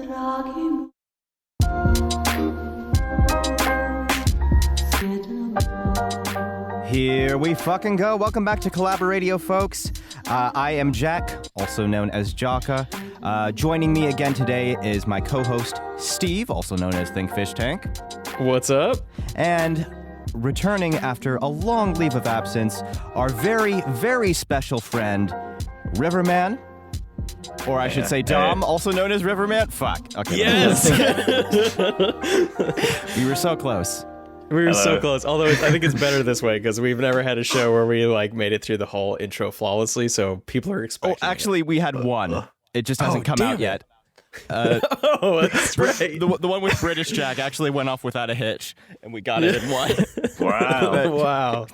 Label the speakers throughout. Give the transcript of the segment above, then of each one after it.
Speaker 1: Here we fucking go. Welcome back to CollaboRadio, folks. I am Jack, also known as Jaka. Joining me again today is my co-host, Steve, also known as ThinkFishTank.
Speaker 2: What's up?
Speaker 1: And returning after a long leave of absence, our very, very special friend, Riverman. Or I should say Dom, also known as Riverman. Fuck. Okay.
Speaker 2: Yes!
Speaker 1: We were so close.
Speaker 2: We were so close. Although I think it's better this way because we've never had a show where we made it through the whole intro flawlessly. So people are expecting.
Speaker 1: Oh, actually, we had one. It just hasn't come out yet.
Speaker 2: Oh, that's right.
Speaker 1: The one with British Jack actually went off without a hitch, and we got it in one.
Speaker 2: Wow.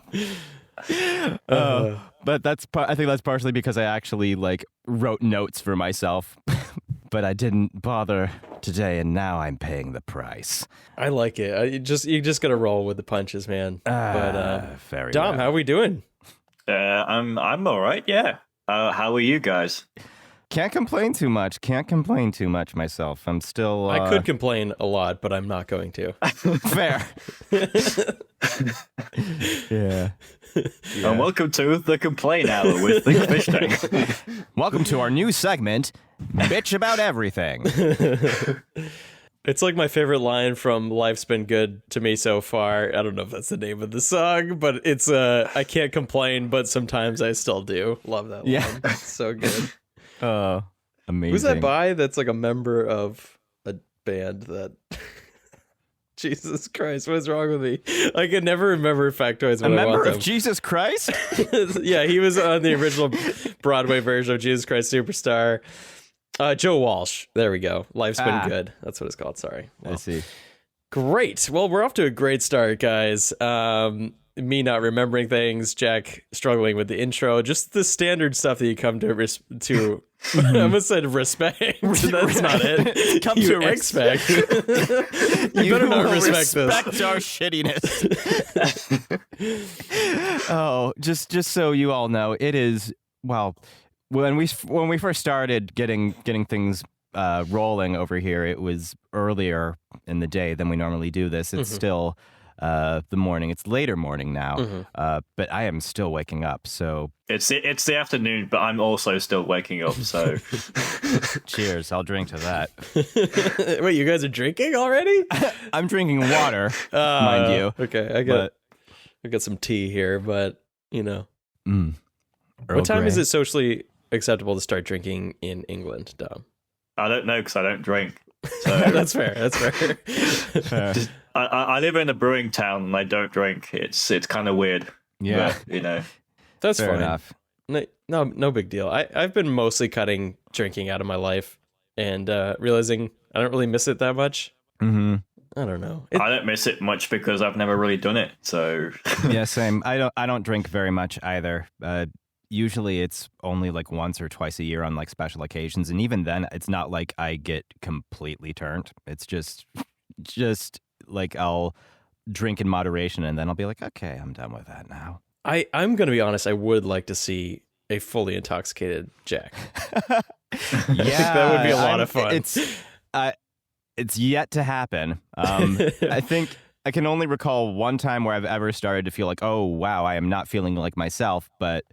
Speaker 1: But I think that's partially because I actually wrote notes for myself, but I didn't bother today, and now I'm paying the price.
Speaker 2: I like it. You just gotta roll with the punches, man.
Speaker 1: Very
Speaker 2: Dom,
Speaker 1: well.
Speaker 2: how are we doing?
Speaker 3: I'm all right. Yeah. How are you guys?
Speaker 1: Can't complain too much myself. I'm still...
Speaker 2: I could complain a lot, but I'm not going to.
Speaker 1: Fair. Yeah.
Speaker 3: And welcome to the Complain Hour with ThinkFishTank's.
Speaker 1: Welcome to our new segment, Bitch About Everything.
Speaker 2: It's like my favorite line from Life's Been Good to Me So Far. I don't know if that's the name of the song, but it's I can't complain, but sometimes I still do. Love that line.
Speaker 1: Yeah.
Speaker 2: It's so good.
Speaker 1: Amazing.
Speaker 2: Who's that by? That's like a member of a band that... Jesus Christ, what's wrong with me? I can never remember factoids when
Speaker 1: a
Speaker 2: I want
Speaker 1: member
Speaker 2: them.
Speaker 1: of Jesus Christ?
Speaker 2: Yeah, he was on the original Broadway version of Jesus Christ Superstar. Joe Walsh. There we go. Life's Been Good. That's what it's called. Sorry.
Speaker 1: I see.
Speaker 2: Great. Well, we're off to a great start, guys. Me not remembering things, Jack struggling with the intro, just the standard stuff that you come to I almost said respect. That's not it.
Speaker 1: Come
Speaker 2: you
Speaker 1: to
Speaker 2: expect.
Speaker 1: You
Speaker 2: better not respect
Speaker 1: our shittiness. Oh, just so you all know, it is, well, when we first started getting things rolling over here, it was earlier in the day than we normally do this. It's still the morning. It's later morning now, but I am still waking up. So
Speaker 3: It's the afternoon, but I'm also still waking up. So
Speaker 1: cheers! I'll drink to that.
Speaker 2: Wait, you guys are drinking already?
Speaker 1: I'm drinking water, mind you.
Speaker 2: Okay, I got some tea here, but
Speaker 1: Earl
Speaker 2: what time
Speaker 1: Grey.
Speaker 2: is it socially acceptable to start drinking in England, Dom?
Speaker 3: I don't know because I don't drink. So
Speaker 2: That's fair.
Speaker 3: I live in a brewing town and I don't drink. It's kind of weird.
Speaker 1: Yeah,
Speaker 3: But,
Speaker 2: That's
Speaker 1: fair
Speaker 2: fine.
Speaker 1: enough.
Speaker 2: No big deal. I've been mostly cutting drinking out of my life and realizing I don't really miss it that much.
Speaker 1: Mm-hmm.
Speaker 2: I don't know.
Speaker 3: I don't miss it much because I've never really done it. So
Speaker 1: Yeah, same. I don't drink very much either. Usually it's only once or twice a year on special occasions, and even then it's not like I get completely turned. It's just I'll drink in moderation and then I'll be like, okay, I'm done with that now.
Speaker 2: I'm gonna be honest, I would like to see a fully intoxicated Jack.
Speaker 1: Yeah,
Speaker 2: I think that would be a lot of fun.
Speaker 1: It's yet to happen. I think I can only recall one time where I've ever started to feel like, oh wow, I am not feeling like myself, but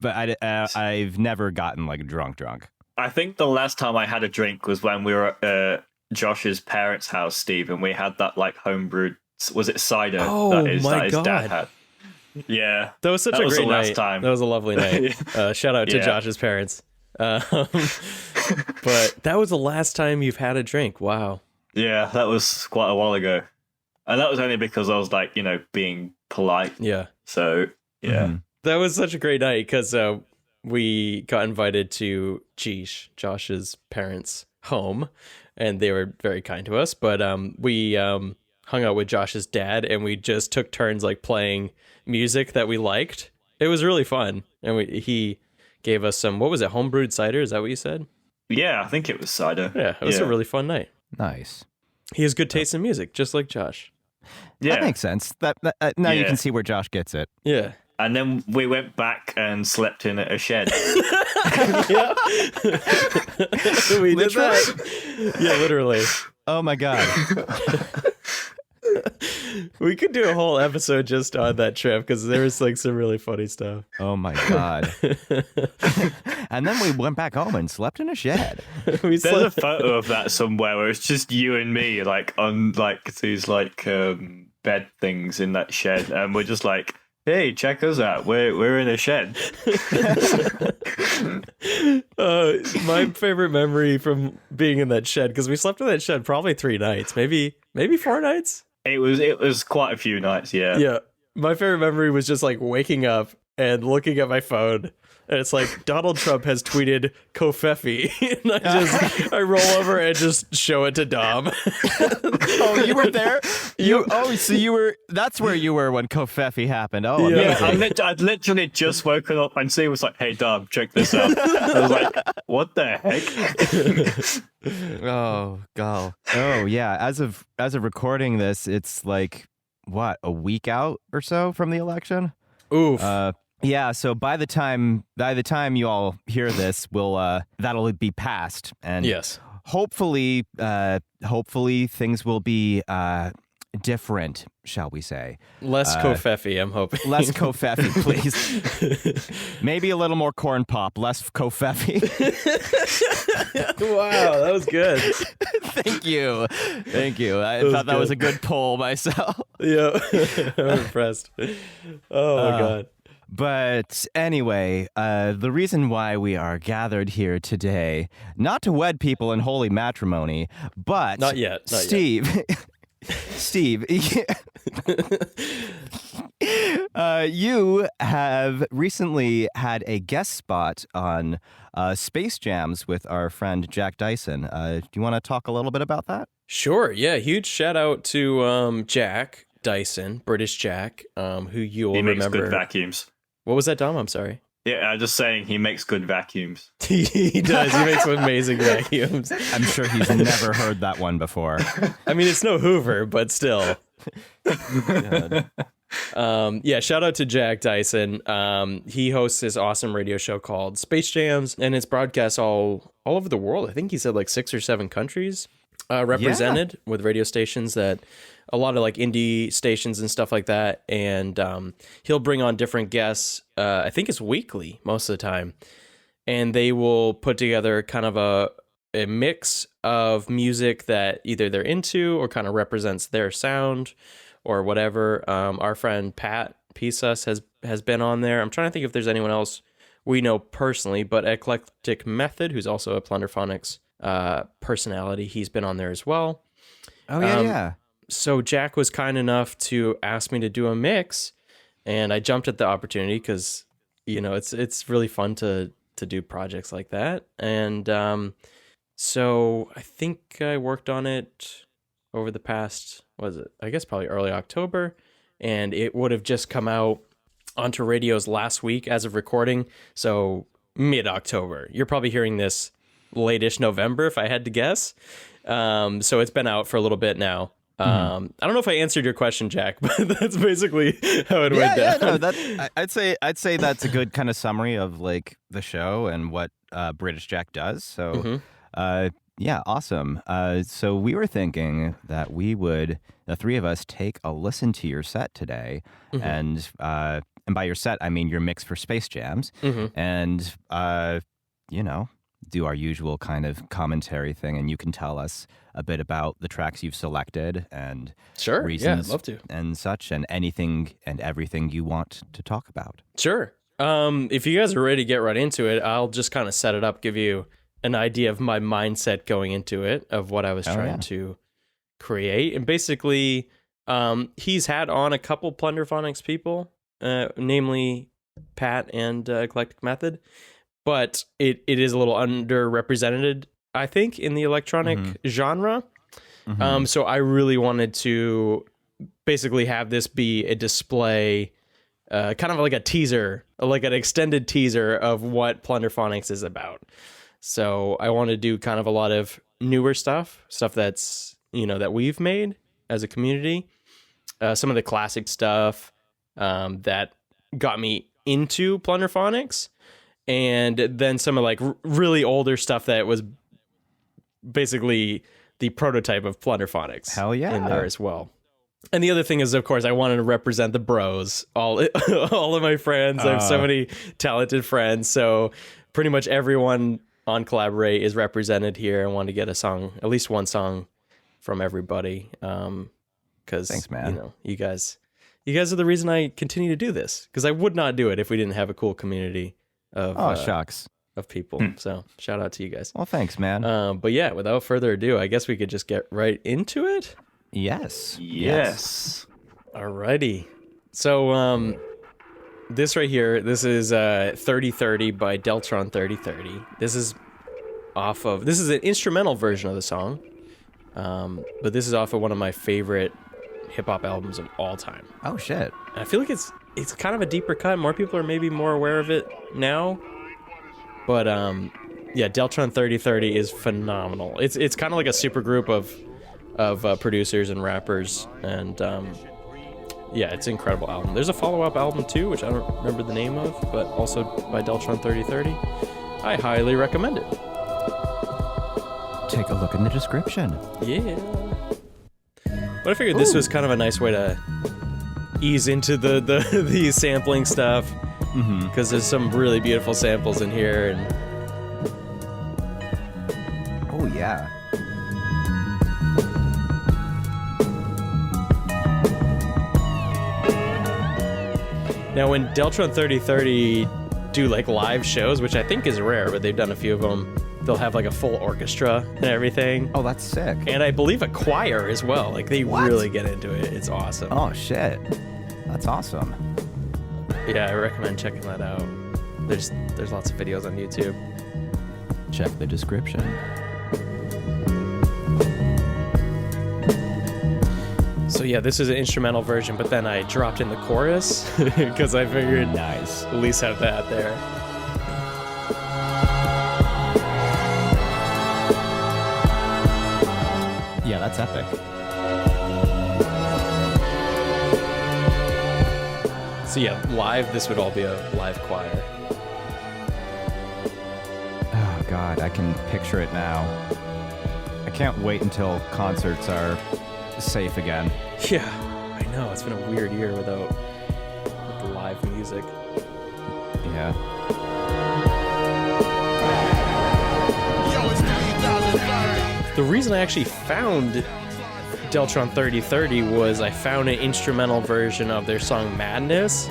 Speaker 1: I've never gotten drunk.
Speaker 3: I think the last time I had a drink was when we were at Josh's parents' house, Steve, and we had that homebrewed. Was it cider?
Speaker 2: Oh,
Speaker 3: that his
Speaker 2: God.
Speaker 3: dad had. Yeah,
Speaker 2: That was such a
Speaker 3: was
Speaker 2: great
Speaker 3: the last
Speaker 2: night.
Speaker 3: time.
Speaker 2: That was a lovely night. Shout out to
Speaker 3: Yeah.
Speaker 2: Josh's parents. But that was the last time you've had a drink. Wow.
Speaker 3: Yeah, that was quite a while ago, and that was only because I was being polite.
Speaker 2: Yeah.
Speaker 3: So yeah.
Speaker 1: Mhm.
Speaker 2: That was such a great night because we got invited to Josh's parents' home, and they were very kind to us. But we hung out with Josh's dad, and we just took turns playing music that we liked. It was really fun, and he gave us some. What was it? Homebrewed cider? Is that what you said?
Speaker 3: Yeah, I think it was cider.
Speaker 2: Yeah, it was a really fun night.
Speaker 1: Nice.
Speaker 2: He has good taste in music, just like Josh.
Speaker 3: Yeah.
Speaker 1: That makes sense. That now you
Speaker 3: Yeah.
Speaker 1: can see where Josh gets it.
Speaker 2: Yeah.
Speaker 3: And then we went back and slept in a shed.
Speaker 2: Yeah. We did that. Yeah, literally.
Speaker 1: Oh my God.
Speaker 2: We could do a whole episode just on that trip because there was like some really funny stuff.
Speaker 1: Oh my God. And then we went back home and slept in a shed.
Speaker 3: There's a photo of that somewhere where it's just you and me, like on like these like bed things in that shed, and we're just like, hey, check us out. We're in a shed.
Speaker 2: My favorite memory from being in that shed, because we slept in that shed probably 3 nights, maybe 4 nights.
Speaker 3: It was quite a few nights, yeah.
Speaker 2: Yeah. My favorite memory was just like waking up and looking at my phone, and it's like Donald Trump has tweeted Kofefi, and I roll over and just show it to Dom.
Speaker 1: Oh, you were there? So you were. That's where you were when Kofefi happened. Oh,
Speaker 3: Yeah,
Speaker 1: amazing.
Speaker 3: I'd literally just woken up and Steve was like, hey, Dom, check this out. I was like, what the heck?
Speaker 1: Oh, God. Oh, yeah. As of recording this, it's like what, a week out or so from the election.
Speaker 2: Oof.
Speaker 1: Yeah. So by the time you all hear this, that'll be passed, and
Speaker 2: Yes.
Speaker 1: hopefully things will be different, shall we say?
Speaker 2: Less Kofefi, I'm hoping.
Speaker 1: Less Kofefi, please. Maybe a little more corn pop, less Kofefi.
Speaker 2: Wow, that was good.
Speaker 1: Thank you. I thought that was a good poll myself.
Speaker 2: Yeah, I'm impressed. Oh my God.
Speaker 1: But anyway, the reason why we are gathered here today, not to wed people in holy matrimony, but
Speaker 2: Not yet.
Speaker 1: Steve, Steve, you have recently had a guest spot on Space Jams with our friend Jack Dyson. Do you want to talk a little bit about that?
Speaker 2: Sure. Yeah. Huge shout out to Jack Dyson, British Jack, who you'll
Speaker 3: He makes
Speaker 2: remember.
Speaker 3: good vacuums.
Speaker 2: What was that, Dom? I'm sorry.
Speaker 3: Yeah, I'm just saying he makes good vacuums.
Speaker 2: He does. He makes vacuums. vacuums.
Speaker 1: I'm sure he's never heard that one before.
Speaker 2: I mean, it's no Hoover, but still. Yeah, shout out to Jack Dyson. He hosts his awesome radio show called Space Jams, and it's broadcast all over the world. I think he said like 6 or 7 countries represented with radio stations, that a lot of like indie stations and stuff like that. And he'll bring on different guests. I think it's weekly most of the time, and they will put together kind of a mix of music that either they're into or kind of represents their sound or whatever. Our friend Pat p.sus has been on there. I'm trying to think if there's anyone else we know personally, but Eclectic Method, who's also a Plunderphonics personality, he's been on there as well.
Speaker 1: Oh, yeah.
Speaker 2: So Jack was kind enough to ask me to do a mix, and I jumped at the opportunity because, you know, it's really fun to do projects like that. And so I think I worked on it over the past, I guess probably early October, and it would have just come out onto radios last week as of recording, so mid-October. You're probably hearing this late-ish November, if I had to guess. So it's been out for a little bit now. I don't know if I answered your question, Jack, but that's basically how it went down.
Speaker 1: No, I'd say that's a good kind of summary of like the show and what British Jack does. So, yeah, awesome. So we were thinking that we would, the three of us, take a listen to your set today, and by your set I mean your mix for Space Jams, and you know, do our usual kind of commentary thing, and you can tell us a bit about the tracks you've selected and reasons,
Speaker 2: I'd love to,
Speaker 1: and such, and anything and everything you want to talk about.
Speaker 2: Sure. If you guys are ready to get right into it, I'll just kind of set it up, give you an idea of my mindset going into it, of what I was trying to create. And basically, he's had on a couple Plunderphonics people, namely Pat and Eclectic Method, but it is a little underrepresented, I think, in the electronic genre. So I really wanted to basically have this be a display, kind of like a teaser, like an extended teaser of what Plunderphonics is about. So I want to do kind of a lot of newer stuff that's, you know, that we've made as a community. Some of the classic stuff that got me into Plunderphonics, and then some of like really older stuff that was basically the prototype of Plunderphonics.
Speaker 1: Hell yeah.
Speaker 2: In there as well. And the other thing is, of course, I wanted to represent the bros, all of my friends. I have so many talented friends, so pretty much everyone on Collaborate is represented here. I wanted to get a song, at least one song from everybody. Because
Speaker 1: thanks, man.
Speaker 2: You know, you guys are the reason I continue to do this, because I would not do it if we didn't have a cool community of
Speaker 1: shucks
Speaker 2: of people. So shout out to you guys.
Speaker 1: Well, thanks, man.
Speaker 2: But yeah, without further ado, I guess we could just get right into it.
Speaker 1: Yes.
Speaker 2: Alrighty. So this right here, this is 3030 by Deltron 3030. This is an instrumental version of the song. But this is off of one of my favorite hip-hop albums of all time.
Speaker 1: Oh shit.
Speaker 2: And I feel like it's kind of a deeper cut. More people are maybe more aware of it now. But yeah, Deltron 3030 is phenomenal. It's kind of like a super group of producers and rappers, and yeah, it's an incredible album. There's a follow-up album too, which I don't remember the name of, but also by Deltron 3030. I highly recommend it.
Speaker 1: Take a look in the description.
Speaker 2: Yeah. But I figured this was kind of a nice way to ease into the sampling stuff, because there's some really beautiful samples in here, and
Speaker 1: oh yeah.
Speaker 2: now when Deltron 3030 do like live shows, which I think is rare, but they've done a few of them, they'll have like a full orchestra and everything.
Speaker 1: Oh, that's sick.
Speaker 2: And I believe a choir as well. Like they really get into it. It's awesome.
Speaker 1: Oh shit. That's awesome.
Speaker 2: Yeah, I recommend checking that out. There's lots of videos on YouTube.
Speaker 1: Check the description.
Speaker 2: So yeah, this is an instrumental version, but then I dropped in the chorus because I figured
Speaker 1: Nice.
Speaker 2: at least have that there.
Speaker 1: Yeah, that's epic.
Speaker 2: So yeah, live, this would all be a live choir.
Speaker 1: Oh god, I can picture it now. I can't wait until concerts are safe again.
Speaker 2: Yeah, I know. It's been a weird year without live music.
Speaker 1: Yeah.
Speaker 2: The reason I actually found Deltron 3030 was I found an instrumental version of their song Madness.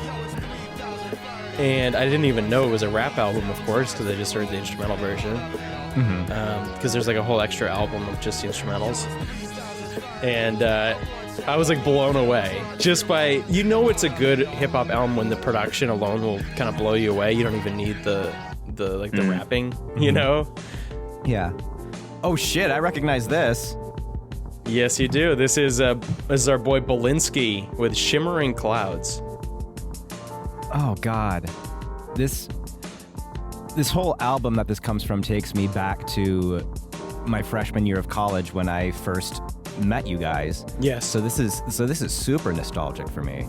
Speaker 2: And I didn't even know it was a rap album, of course, because I just heard the instrumental version. Because there's like a whole extra album of just the instrumentals. And I was like blown away just by, you know, it's a good hip hop album when the production alone will kind of blow you away. You don't even need the rapping, you know?
Speaker 1: Yeah. Oh shit, I recognize this.
Speaker 2: Yes, you do. This is our boy Belinsky with Shimmering Clouds.
Speaker 1: Oh god. This whole album that this comes from takes me back to my freshman year of college when I first met you guys.
Speaker 2: Yes.
Speaker 1: So this is super nostalgic for me.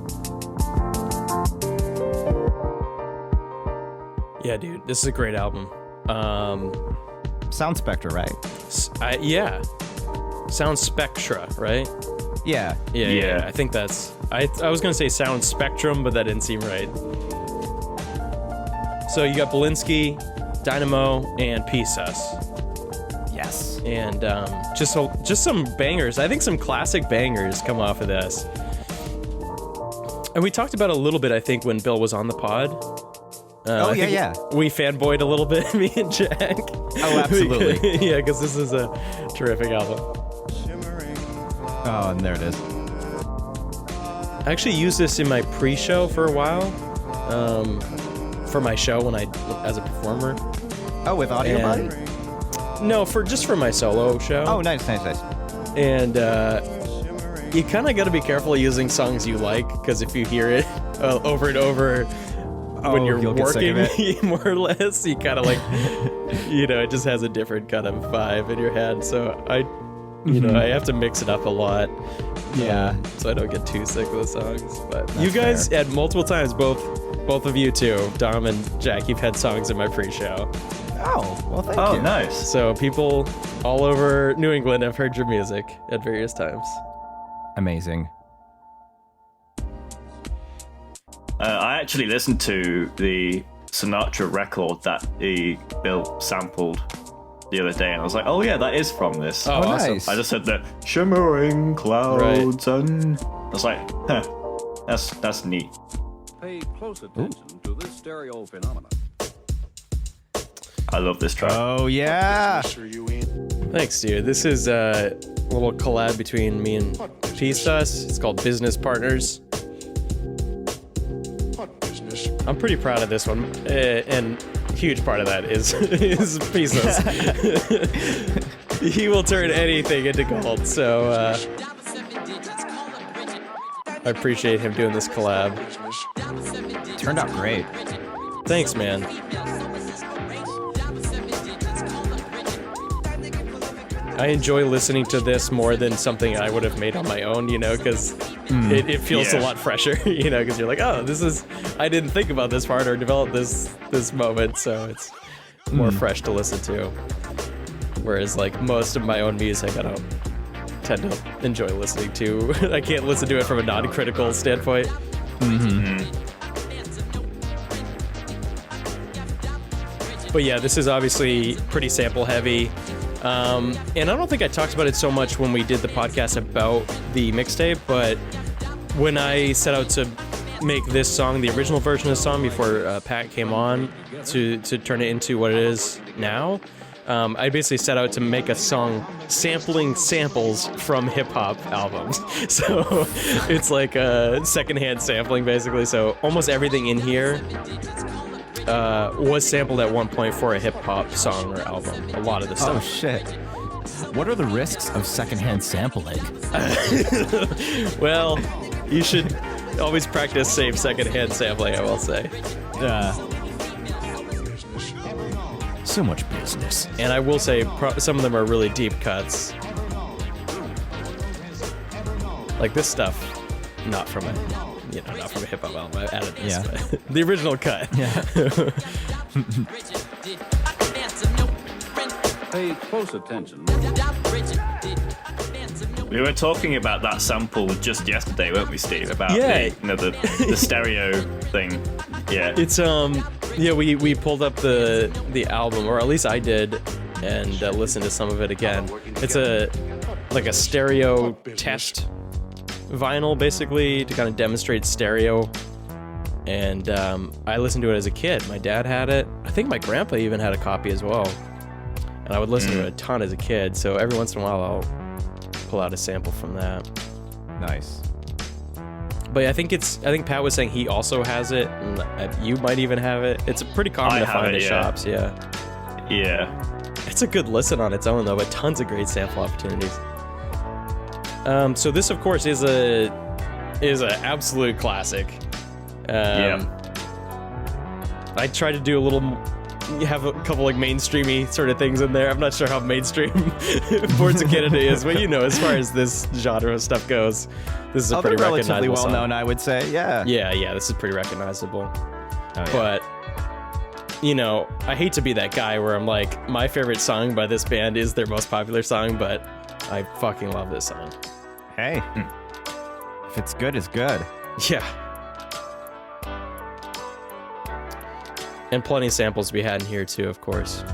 Speaker 2: Yeah, dude, this is a great album.
Speaker 1: Sound Spectra, right?
Speaker 2: Yeah. Sound Spectra, right?
Speaker 1: Yeah.
Speaker 2: Yeah. I think that's... I was going to say Sound Spectrum, but that didn't seem right. So you got Belinsky, Dynamo, and p.sus.
Speaker 1: Yes.
Speaker 2: And just some bangers. I think some classic bangers come off of this. And we talked about it a little bit, I think, when Bill was on the pod.
Speaker 1: Yeah.
Speaker 2: We fanboyed a little bit, me and Jack.
Speaker 1: Oh, absolutely.
Speaker 2: Yeah, because this is a terrific album.
Speaker 1: Oh, and there it is.
Speaker 2: I actually used this in my pre-show for a while, for my show as a performer.
Speaker 1: Oh, with Audio Body?
Speaker 2: No, just for my solo show.
Speaker 1: Oh, nice.
Speaker 2: And you kind of got to be careful using songs you like, because if you hear it over and over when you're working, more or less, you kind of like, it just has a different kind of vibe in your head. So I You know, I have to mix it up a lot.
Speaker 1: Yeah.
Speaker 2: So I don't get too sick of the songs. But
Speaker 1: That's
Speaker 2: you guys,
Speaker 1: fair.
Speaker 2: at multiple times, both of you two, Dom and Jack, you've had songs in my pre-show.
Speaker 1: Oh, well, thank
Speaker 3: Oh,
Speaker 1: you.
Speaker 3: nice.
Speaker 2: So people all over New England have heard your music at various times.
Speaker 1: Amazing.
Speaker 3: I actually listened to the Sinatra record that Bill sampled the other day, and I was like, oh yeah, that is from this.
Speaker 2: Oh, awesome.
Speaker 1: nice.
Speaker 3: I just said the shimmering clouds, and I was like, huh, that's neat.
Speaker 4: Pay close attention to this stereo phenomenon.
Speaker 3: I love this track.
Speaker 1: Oh, yeah.
Speaker 2: Thanks, dude. This is a little collab between me and p.sus. It's called Business Partners. I'm pretty proud of this one, and a huge part of that is p.sus. He will turn anything into gold, so I appreciate him doing this collab.
Speaker 1: Turned out great.
Speaker 2: Thanks, man. I enjoy listening to this more than something I would have made on my own, you know, because it feels a lot fresher, you know, because you're like, oh, I didn't think about this part or develop this moment, so it's more fresh to listen to. Whereas, like, most of my own music, I don't tend to enjoy listening to. I can't listen to it from a non-critical standpoint. But yeah, this is obviously pretty sample heavy. And I don't think I talked about it so much when we did the podcast about the mixtape, but when I set out to make this song, the original version of the song, before Pat came on to turn it into what it is now, I basically set out to make a song sampling samples from hip-hop albums. So it's like a secondhand sampling, basically. So almost everything in here was sampled at one point for a hip-hop song or album. A lot of the
Speaker 1: Oh,
Speaker 2: stuff.
Speaker 1: shit. What are the risks of secondhand sampling?
Speaker 2: Well, you should always practice safe secondhand sampling, I will say.
Speaker 1: So much business.
Speaker 2: And I will say some of them are really deep cuts. Like this stuff, not from a hip hop album. I added this,
Speaker 1: Yeah.
Speaker 2: but the original cut.
Speaker 1: Yeah.
Speaker 4: Pay close attention.
Speaker 3: We were talking about that sample just yesterday, weren't we, Steve? About
Speaker 2: Yeah.
Speaker 3: the stereo thing. Yeah.
Speaker 2: It's we pulled up the album, or at least I did, and listened to some of it again. It's a stereo test vinyl, basically, to kind of demonstrate stereo. And I listened to it as a kid. My dad had it. I think my grandpa even had a copy as well. And I would listen to it a ton as a kid. So every once in a while, I'll pull out a sample from that.
Speaker 1: Nice.
Speaker 2: But I think Pat was saying he also has it, and you might even have it. It's pretty common
Speaker 3: I
Speaker 2: to
Speaker 3: have
Speaker 2: find
Speaker 3: it,
Speaker 2: in
Speaker 3: yeah.
Speaker 2: shops. Yeah.
Speaker 3: Yeah.
Speaker 2: It's a good listen on its own, though, but tons of great sample opportunities. So this, of course, is a absolute classic. I tried to do have a couple like mainstreamy sort of things in there. I'm not sure how mainstream Boards of Canada is, but as far as this genre of stuff goes, this is a pretty
Speaker 1: they're relatively
Speaker 2: recognizable
Speaker 1: well
Speaker 2: song.
Speaker 1: known, I would say. Yeah.
Speaker 2: Yeah, this is pretty recognizable.
Speaker 1: Oh, yeah.
Speaker 2: But I hate to be that guy where I'm like, my favorite song by this band is their most popular song, but I fucking love this song.
Speaker 1: Hey, if it's good, it's good.
Speaker 2: Yeah. And plenty of samples to be had in here too, of course.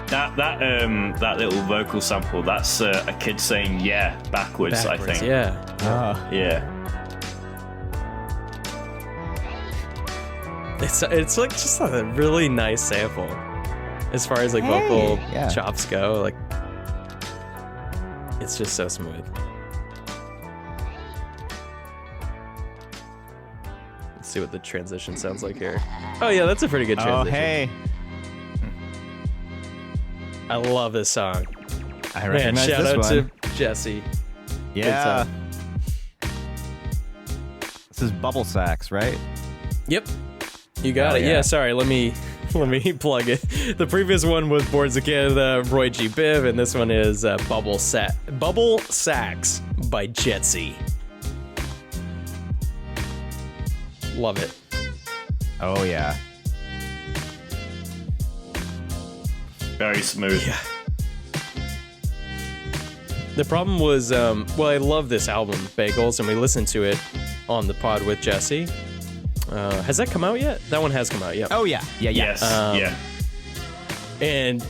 Speaker 3: That little vocal sample, that's a kid saying yeah backwards, I think.
Speaker 2: Yeah.
Speaker 3: Yeah.
Speaker 2: It's like just a really nice sample as far as like vocal
Speaker 1: yeah.
Speaker 2: chops go. Like, it's just so smooth. Let's see what the transition sounds like here. Oh yeah, that's a pretty good transition.
Speaker 1: Oh, hey.
Speaker 2: I love this song.
Speaker 1: I
Speaker 2: Man,
Speaker 1: recognize
Speaker 2: shout
Speaker 1: this
Speaker 2: out
Speaker 1: one.
Speaker 2: to Jesse.
Speaker 1: Yeah. This is Bubble Sax, right?
Speaker 2: Yep. You got
Speaker 1: Oh,
Speaker 2: it.
Speaker 1: yeah.
Speaker 2: Yeah, sorry. Let me Let me plug it. The previous one was Boards of Canada, Roy G. Biv, and this one is Bubble Sax by Jetsy. Love it.
Speaker 1: Oh, yeah.
Speaker 3: Very smooth.
Speaker 2: Yeah. The problem was, well, I love this album, Bagels, and we listened to it on the pod with Jesse. Has that come out yet? That one has come out, yeah.
Speaker 1: Oh, yeah. Yeah, yeah.
Speaker 3: Yes. Yeah.
Speaker 2: And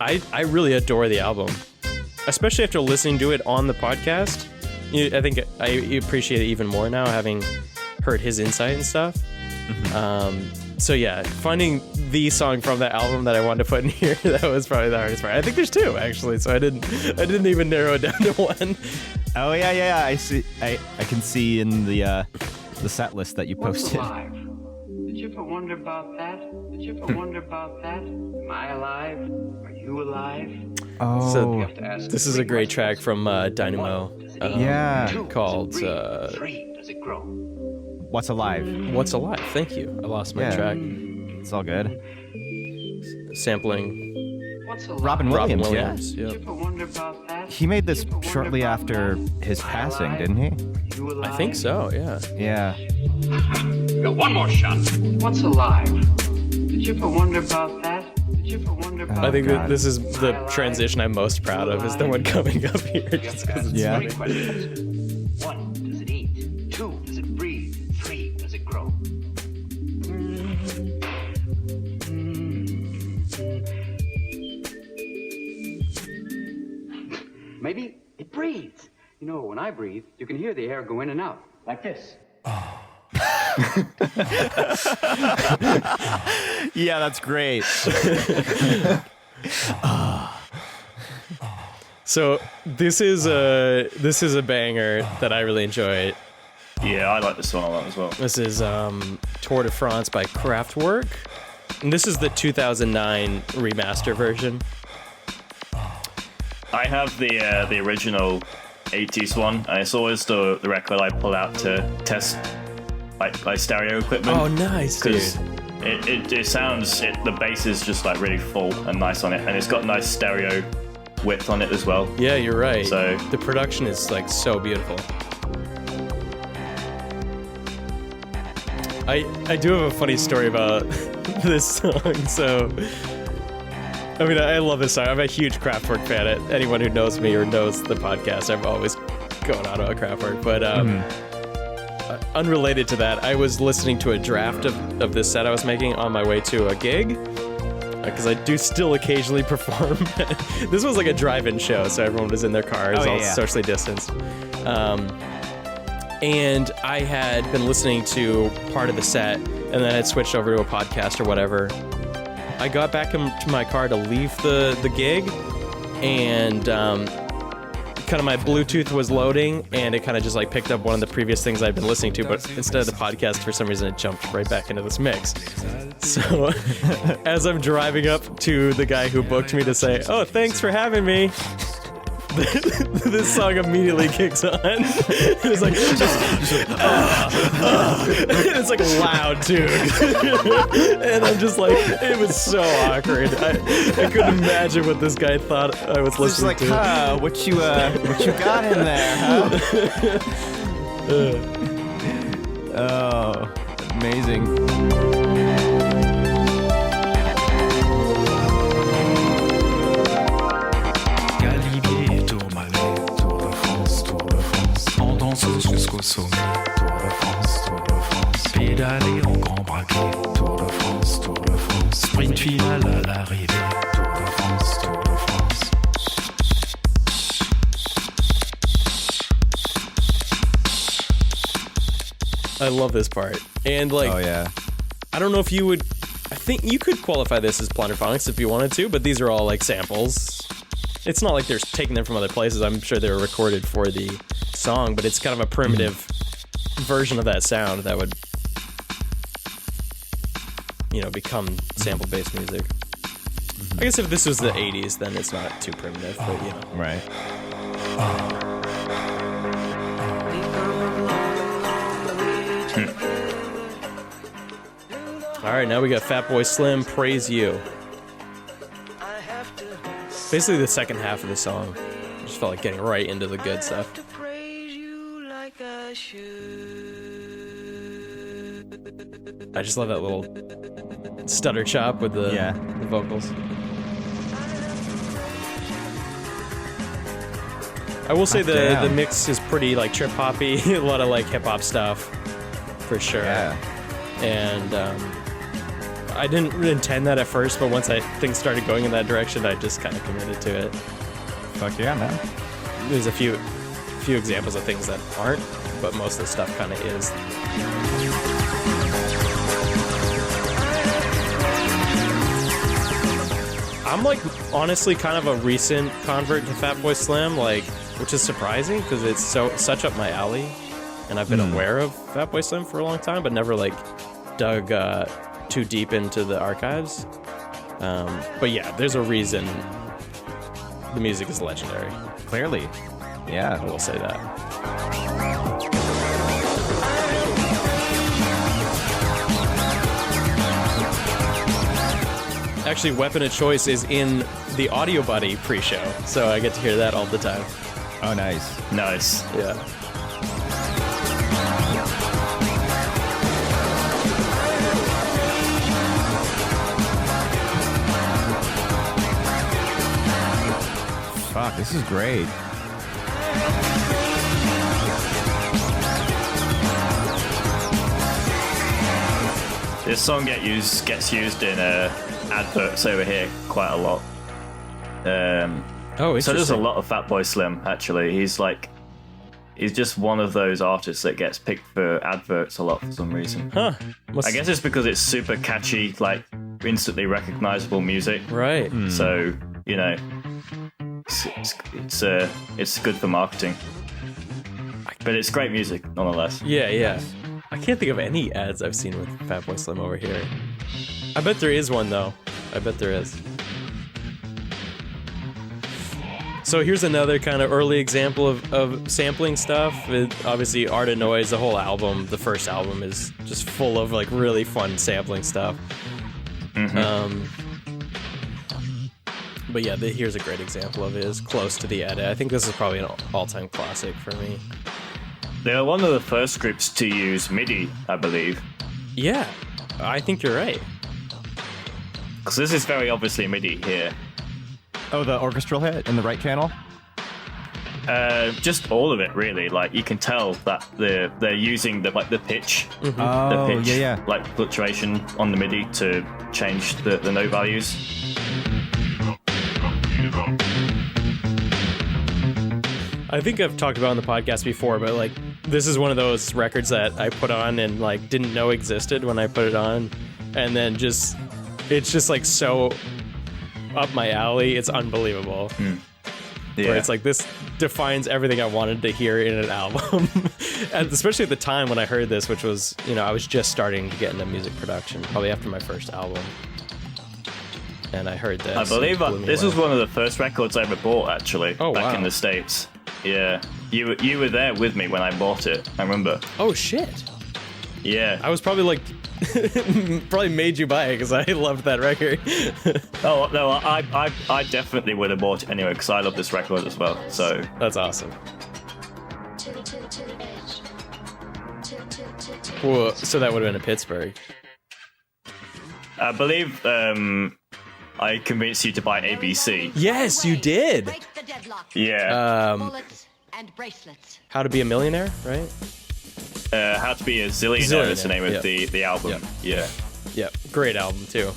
Speaker 2: I really adore the album, especially after listening to it on the podcast. I think I appreciate it even more now, having heard his insight and stuff. So yeah, finding the song from that album that I wanted to put in here, that was probably the hardest part. I think there's two actually, so I didn't even narrow it down to one.
Speaker 1: Oh yeah. I see. I can see in the set list that you posted.
Speaker 5: Alive? Did you ever wonder about that? Did you ever wonder about that? Am I alive? Are you alive?
Speaker 1: Oh,
Speaker 2: So this is a great track from Dynamo.
Speaker 1: Yeah.
Speaker 2: Called
Speaker 5: Three. Does it grow?
Speaker 1: What's Alive?
Speaker 2: What's Alive? Thank you. I lost my
Speaker 1: Yeah.
Speaker 2: track.
Speaker 1: It's all good.
Speaker 2: Sampling
Speaker 5: What's alive?
Speaker 1: Robin
Speaker 2: Robin
Speaker 1: Williams,
Speaker 2: Williams.
Speaker 5: Did you
Speaker 2: Yep.
Speaker 5: ever wonder about that?
Speaker 1: He made this
Speaker 5: Did you ever
Speaker 1: shortly
Speaker 5: wonder about
Speaker 1: after
Speaker 5: that?
Speaker 1: his
Speaker 5: Am I
Speaker 1: passing,
Speaker 5: alive?
Speaker 1: didn't he?
Speaker 5: Are you alive?
Speaker 2: I think so, yeah.
Speaker 1: Yeah.
Speaker 5: Got one more shot. What's alive? Did you ever wonder about that? Did you ever wonder about
Speaker 2: I think
Speaker 1: God.
Speaker 2: that this is the transition I'm most proud of, is the one coming up here, just because it's
Speaker 1: Yeah.
Speaker 2: funny.
Speaker 5: questions? One, does it eat? Two, does it breathe? Three, does it grow? Maybe it breathes. You know, when I breathe, you can hear the air go in and out, like this.
Speaker 1: Yeah, that's great.
Speaker 2: So this is a banger that I really enjoy.
Speaker 3: Yeah, I like this one a lot as well.
Speaker 2: This is Tour de France by Kraftwerk, and this is the 2009 remaster version.
Speaker 3: I have the original 80s one, and it's always the record I pull out to test like stereo equipment.
Speaker 2: Oh, nice, dude.
Speaker 3: Because it sounds, the bass is just like really full and nice on it, and it's got nice stereo width on it as well.
Speaker 2: Yeah, you're right.
Speaker 3: So-
Speaker 2: the production is like so beautiful. I do have a funny story about this song. So, I mean, I love this song. I'm a huge Kraftwerk fan. Anyone who knows me or knows the podcast, I'm always going on about Kraftwerk. But unrelated to that, I was listening to a draft of this set I was making on my way to a gig, because I do still occasionally perform. This was like a drive-in show, so everyone was in their cars, all socially distanced. And I had been listening to part of the set, and then I'd switched over to a podcast or whatever. I got back into my car to leave the gig, and kind of my Bluetooth was loading, and it kind of just like picked up one of the previous things I'd been listening to, but instead of the podcast, for some reason, it jumped right back into this mix. So as I'm driving up to the guy who booked me to say, "Oh, thanks for having me," this song immediately kicks on. It's like, and it's like loud too. And I'm just like, it was so awkward. I couldn't imagine what this guy thought I was
Speaker 1: It's
Speaker 2: listening
Speaker 1: like,
Speaker 2: to.
Speaker 1: what you got in there, huh? Oh, amazing.
Speaker 6: Jusqu'au sommet, Tour de France, Tour de France. Pédaler en grand braquet, Tour de France, Tour de France. Sprint final à l'arrivée, Tour de France, Tour de France.
Speaker 2: I love this part. And like,
Speaker 1: Oh yeah.
Speaker 2: I don't know if you would, I think you could qualify this as plunderphonics if you wanted to, but these are all like samples. It's not like they're taking them from other places. I'm sure they were recorded for the song, but it's kind of a primitive version of that sound that would, become sample-based music. I guess if this was the 80s, then it's not too primitive, but
Speaker 1: Right.
Speaker 2: All right, now we got Fatboy Slim, Praise You. Basically the second half of the song. I just felt like getting right into the good stuff. I just love that little stutter chop with the vocals. I will say the mix is pretty like trip hoppy, a lot of like hip hop stuff for sure. Yeah. And I didn't really intend that at first, but once things started going in that direction, I just kind of committed to it.
Speaker 1: Fuck yeah, man.
Speaker 2: There's a few examples of things that aren't, but most of the stuff kind of is. I'm like honestly kind of a recent convert to Fatboy Slim, like, which is surprising because it's such up my alley, and I've been aware of Fatboy Slim for a long time, but never like dug too deep into the archives. But yeah, there's a reason the music is legendary.
Speaker 1: Clearly, yeah,
Speaker 2: I will say that. Actually, Weapon of Choice is in the Audio Buddy pre-show, so I get to hear that all the time.
Speaker 1: Oh, nice.
Speaker 3: Nice.
Speaker 2: Yeah.
Speaker 1: Fuck, this is great.
Speaker 3: This song gets used in adverts over here quite a lot.
Speaker 2: So
Speaker 3: there's a lot of Fatboy Slim, actually. He's just one of those artists that gets picked for adverts a lot for some reason.
Speaker 2: Huh.
Speaker 3: I guess it's because it's super catchy, like instantly recognizable music.
Speaker 2: Right.
Speaker 3: So, you know, it's good for marketing. But it's great music, nonetheless.
Speaker 2: Yeah. I can't think of any ads I've seen with Fatboy Slim over here. I bet there is one, though. I bet there is. So here's another kind of early example of sampling stuff. Obviously, Art of Noise, the whole album, the first album, is just full of like really fun sampling stuff. Mm-hmm. But yeah, here's a great example of it. It's close to the edit. I think this is probably an all-time classic for me.
Speaker 3: They were one of the first groups to use MIDI, I believe.
Speaker 2: Yeah, I think you're right.
Speaker 3: Because this is very obviously MIDI here.
Speaker 1: Oh, the orchestral hit in the right channel?
Speaker 3: Just all of it, really. Like, you can tell that they're using the pitch.
Speaker 2: Mm-hmm.
Speaker 1: Oh,
Speaker 3: the pitch,
Speaker 1: yeah.
Speaker 3: like fluctuation on the MIDI to change the note values.
Speaker 2: I think I've talked about it on the podcast before, but like this is one of those records that I put on and like didn't know existed when I put it on, and then it's just like so up my alley. It's unbelievable.
Speaker 3: Yeah.
Speaker 2: Where it's like this defines everything I wanted to hear in an album, and especially at the time when I heard this, which was, you know, I was just starting to get into music production, probably after my first album. And I heard this.
Speaker 3: I believe this was one of the first records I ever bought, actually, back in the States. Yeah. You were there with me when I bought it, I remember.
Speaker 2: Oh, shit.
Speaker 3: Yeah.
Speaker 2: I was probably like, probably made you buy it because I loved that record.
Speaker 3: Oh, no, I definitely would have bought it anyway because I love this record as well, so.
Speaker 2: That's awesome. Well, so that would have been in Pittsburgh.
Speaker 3: I believe I convinced you to buy ABC.
Speaker 2: Yes, you did.
Speaker 3: Yeah.
Speaker 7: Bullets and bracelets.
Speaker 2: How to Be a Millionaire, right?
Speaker 3: How to Be a Zillionaire is the name of the album.
Speaker 2: Yep. Yeah. Great album, too.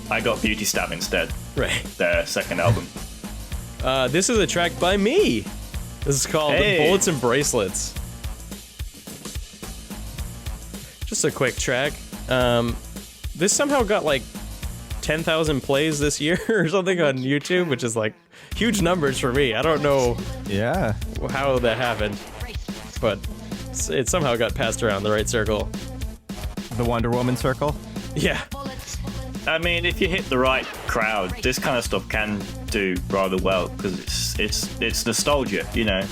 Speaker 3: I got Beauty Stab instead.
Speaker 2: Right.
Speaker 3: Their second album.
Speaker 2: This is a track by me. This is called Bullets and Bracelets. Just a quick track. This somehow got like 10,000 plays this year or something on YouTube, which is like huge numbers for me. I don't know how that happened, but it somehow got passed around the right circle.
Speaker 1: The Wonder Woman circle?
Speaker 2: Yeah.
Speaker 3: I mean, if you hit the right crowd, this kind of stuff can do rather well because it's nostalgia, you know.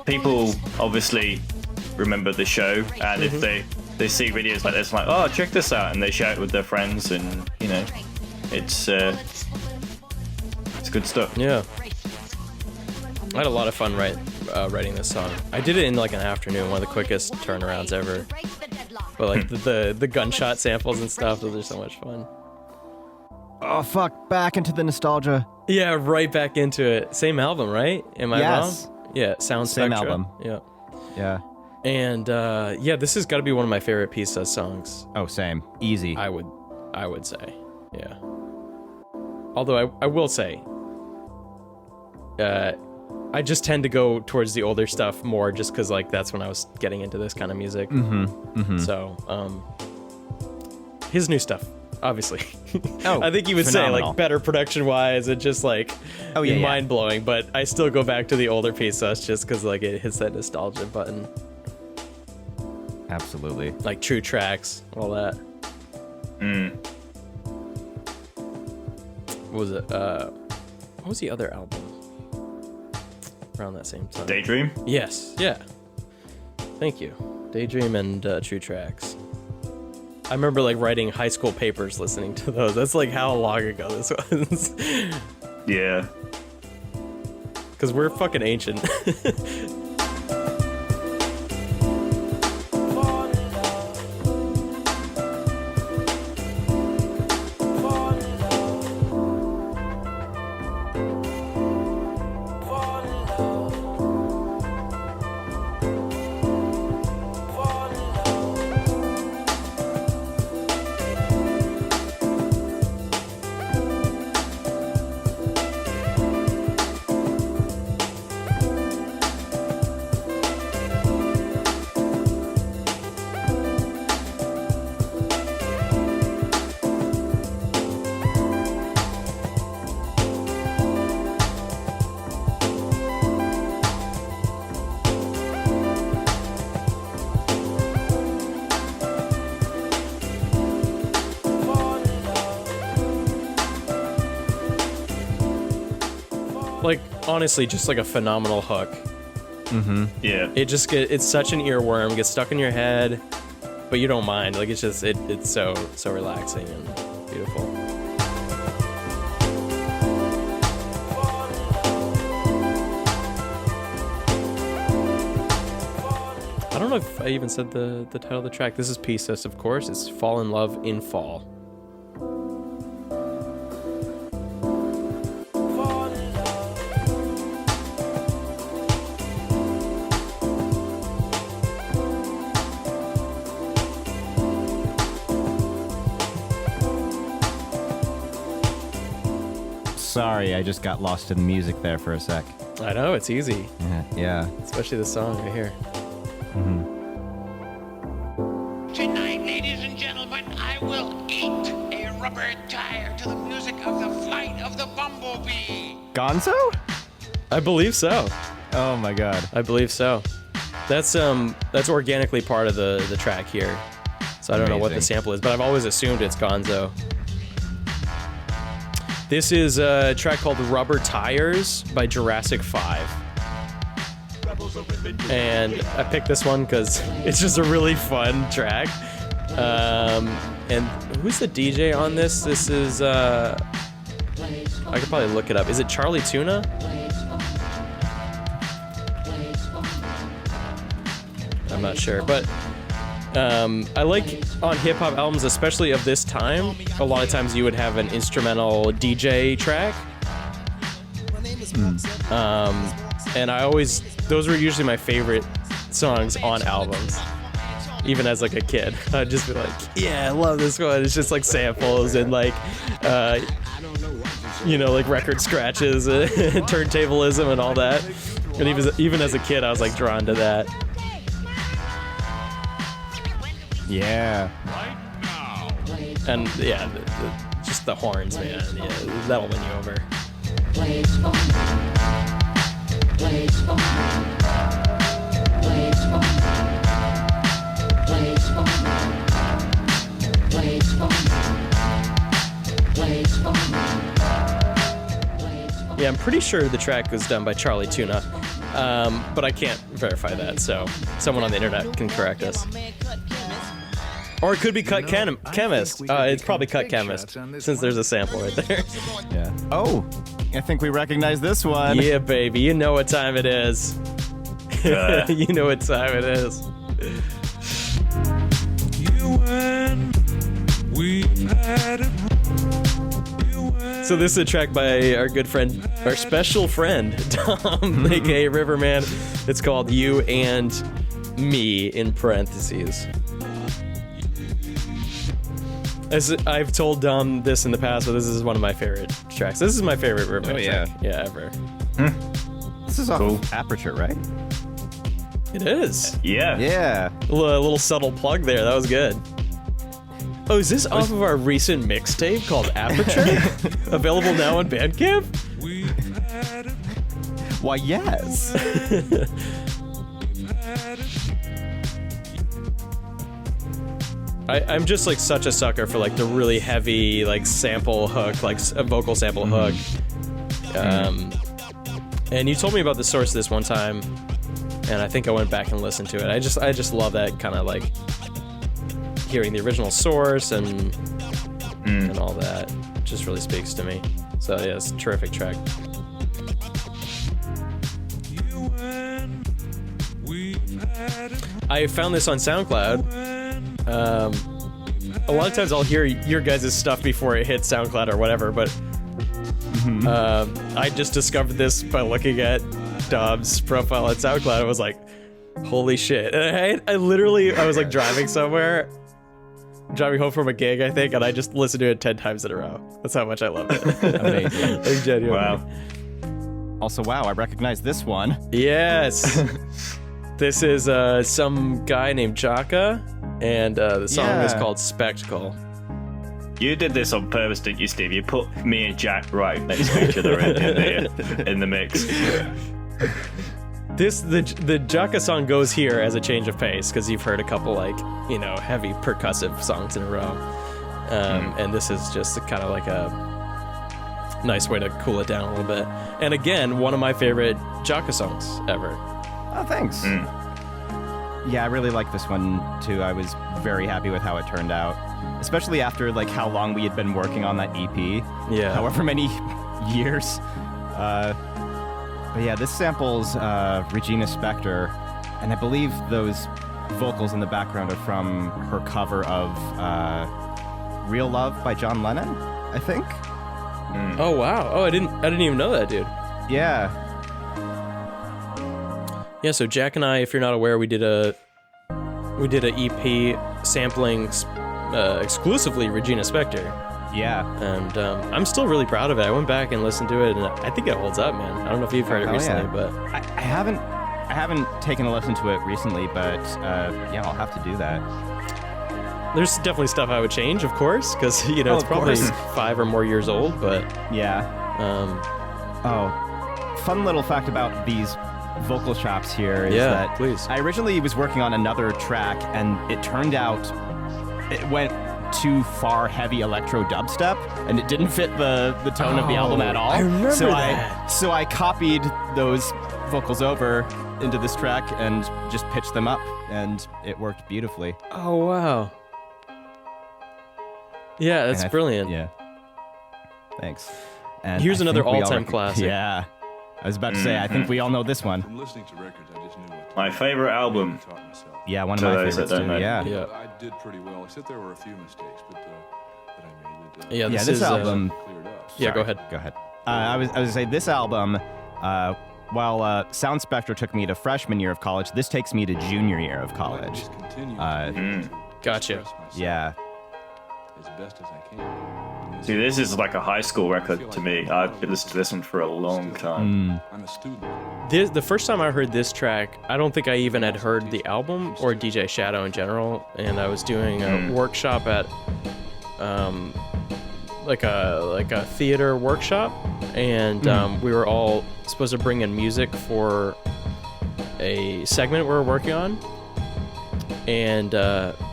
Speaker 3: People obviously remember the show, and if they see videos like this, like, oh, check this out, and they share it with their friends, and you know, it's good stuff.
Speaker 2: Yeah. I had a lot of fun writing this song. I did it in like an afternoon, one of the quickest turnarounds ever. But like the gunshot samples and stuff, those are so much fun.
Speaker 1: Oh fuck! Back into the nostalgia.
Speaker 2: Yeah, right back into it. Same album, right? Am I
Speaker 1: Yes.
Speaker 2: wrong? Yeah, Sound
Speaker 1: Same
Speaker 2: Spectra.
Speaker 1: album.
Speaker 2: Yeah.
Speaker 1: Yeah.
Speaker 2: And yeah, this has got to be one of my favorite p.sus songs.
Speaker 1: Oh, same. Easy.
Speaker 2: I would say, yeah. Although I will say, I just tend to go towards the older stuff more, just because like that's when I was getting into this kind of music. So, his new stuff, obviously.
Speaker 1: Oh,
Speaker 2: I think you would
Speaker 1: phenomenal.
Speaker 2: say like better production wise and just like mind blowing. But I still go back to the older p.sus just because like it hits that nostalgia button.
Speaker 1: Absolutely.
Speaker 2: Like True Tracks, all that. What was it? What was the other album around that same time?
Speaker 3: Daydream?
Speaker 2: Yes. Yeah. Thank you. Daydream and True Tracks. I remember like writing high school papers listening to those. That's like how long ago this was.
Speaker 3: Yeah.
Speaker 2: Because we're fucking ancient. Like, honestly, just like a phenomenal hook.
Speaker 3: Yeah.
Speaker 2: It's such an earworm, gets stuck in your head, but you don't mind. Like, it's just, it's so relaxing and beautiful. I don't know if I even said the title of the track. This is p.sus, of course. It's Fall in Love in Fall.
Speaker 1: Sorry, I just got lost in the music there for a sec.
Speaker 2: I know, it's easy.
Speaker 1: Yeah.
Speaker 2: Especially the song right here.
Speaker 8: Tonight, ladies and gentlemen, I will eat a rubber tire to the music of the flight of the bumblebee.
Speaker 1: Gonzo?
Speaker 2: I believe so.
Speaker 1: Oh my god.
Speaker 2: I believe so. That's organically part of the track here. So I don't know what the
Speaker 1: Amazing.
Speaker 2: sample is, but I've always assumed it's Gonzo. This is a track called Rubber Tires by Jurassic 5. And I picked this one because it's just a really fun track. And who's the DJ on this? This is, I could probably look it up. Is it Charlie Tuna? I'm not sure, but I like on hip-hop albums, especially of this time, a lot of times you would have an instrumental DJ track. And those were usually my favorite songs on albums, even as like a kid. I'd just be like, yeah, I love this one. It's just like samples and like, like record scratches, turntablism and all that. And even as a kid, I was like drawn to that.
Speaker 1: Yeah.
Speaker 2: And yeah, just the horns, man. Yeah, that'll win you over. Yeah, I'm pretty sure the track was done by Charlie Tuna. But I can't verify that, so someone on the internet can correct us. Or it could be Cut Chemist. It's probably Cut Chemist, since there's a sample right there.
Speaker 1: Yeah. Oh, I think we recognize this one.
Speaker 2: Yeah, baby, you know what time it is. You know what time it is. So this is a track by our good friend, our special friend, Tom, aka Riverman. It's called You and Me, in parentheses. As I've told Dom this in the past, but this is one of my favorite tracks. This is my favorite Riverman track. Yeah, ever.
Speaker 1: This is off Aperture, right?
Speaker 2: It is.
Speaker 3: Yeah.
Speaker 1: Yeah.
Speaker 2: A little subtle plug there. That was good. Oh, is this off of our recent mixtape called Aperture? Available now on Bandcamp?
Speaker 1: Why, yes.
Speaker 2: I'm just like such a sucker for like the really heavy like sample hook, like a vocal sample hook. And you told me about the source this one time, and I think I went back and listened to it. I just love that kind of like hearing the original source and all that. It just really speaks to me. So yeah, it's a terrific track. I found this on SoundCloud. A lot of times I'll hear your guys' stuff before it hits SoundCloud or whatever, but I just discovered this by looking at Dom's profile on SoundCloud. I was like, holy shit. And I was like driving somewhere, driving home from a gig, I think, and I just listened to it 10 times in a row. That's how much I loved it.
Speaker 1: Amazing.
Speaker 2: Like, genuinely.
Speaker 1: Wow. Also, wow, I recognize this one.
Speaker 2: Yes. This is some guy named Jaka, and the song is called Spektacle.
Speaker 3: You did this on purpose, didn't you, Steve? You put me and Jack right next to each other in the mix.
Speaker 2: The Jaka song goes here as a change of pace, because you've heard a couple like, you know, heavy percussive songs in a row. And this is just kind of like a nice way to cool it down a little bit. And again, one of my favorite Jaka songs ever.
Speaker 1: Oh, thanks. Yeah, I really like this one too. I was very happy with how it turned out, especially after like how long we had been working on that EP.
Speaker 2: Yeah.
Speaker 1: However many years. But yeah, this samples Regina Spektor, and I believe those vocals in the background are from her cover of "Real Love" by John Lennon, I think.
Speaker 2: Oh wow! Oh, I didn't even know that, dude.
Speaker 1: Yeah.
Speaker 2: Yeah, so Jack and I, if you're not aware, we did a EP sampling exclusively Regina Spektor.
Speaker 1: Yeah.
Speaker 2: And I'm still really proud of it. I went back and listened to it, and I think it holds up, man. I don't know if you've heard it recently, but
Speaker 1: I haven't taken a listen to it recently, but yeah, I'll have to do that.
Speaker 2: There's definitely stuff I would change, of course, because you know it's probably 5 or more years old, but
Speaker 1: yeah. Fun little fact about these vocal chops here is that
Speaker 2: please.
Speaker 1: I originally was working on another track, and it turned out it went too far heavy electro dubstep, and it didn't fit the tone of the album at all.
Speaker 2: I remember
Speaker 1: that. So I copied those vocals over into this track and just pitched them up, and it worked beautifully.
Speaker 2: Oh wow. Yeah, that's brilliant.
Speaker 1: Yeah. Thanks. And
Speaker 2: here's
Speaker 1: I
Speaker 2: another
Speaker 1: think we all
Speaker 2: all-time classic.
Speaker 1: Yeah. I was about to say, I think we all know this one.
Speaker 4: From listening to records, I just knew what
Speaker 3: My favorite album.
Speaker 4: I taught myself.
Speaker 1: Yeah, one of
Speaker 3: To
Speaker 1: my
Speaker 3: those
Speaker 1: favorites
Speaker 3: that
Speaker 1: too.
Speaker 3: don't know.
Speaker 1: Yeah.
Speaker 4: I did pretty well, except there were a few mistakes, but that I made.
Speaker 2: Yeah,
Speaker 1: This
Speaker 2: is
Speaker 1: album.
Speaker 4: Cleared up.
Speaker 2: Yeah, go ahead.
Speaker 1: Go ahead. I was gonna say this album. While Sound Spectra took me to freshman year of college, this takes me to junior year of college.
Speaker 4: Just continue to
Speaker 2: Gotcha.
Speaker 4: express myself
Speaker 1: Yeah.
Speaker 4: as best as I can.
Speaker 3: See, this is like a high school record to me. I've been listening to this one for a long time.
Speaker 4: I'm a student.
Speaker 2: The first time I heard this track, I don't think I even had heard the album or DJ Shadow in general, and I was doing a workshop at like a theater workshop, and we were all supposed to bring in music for a segment we were working on, and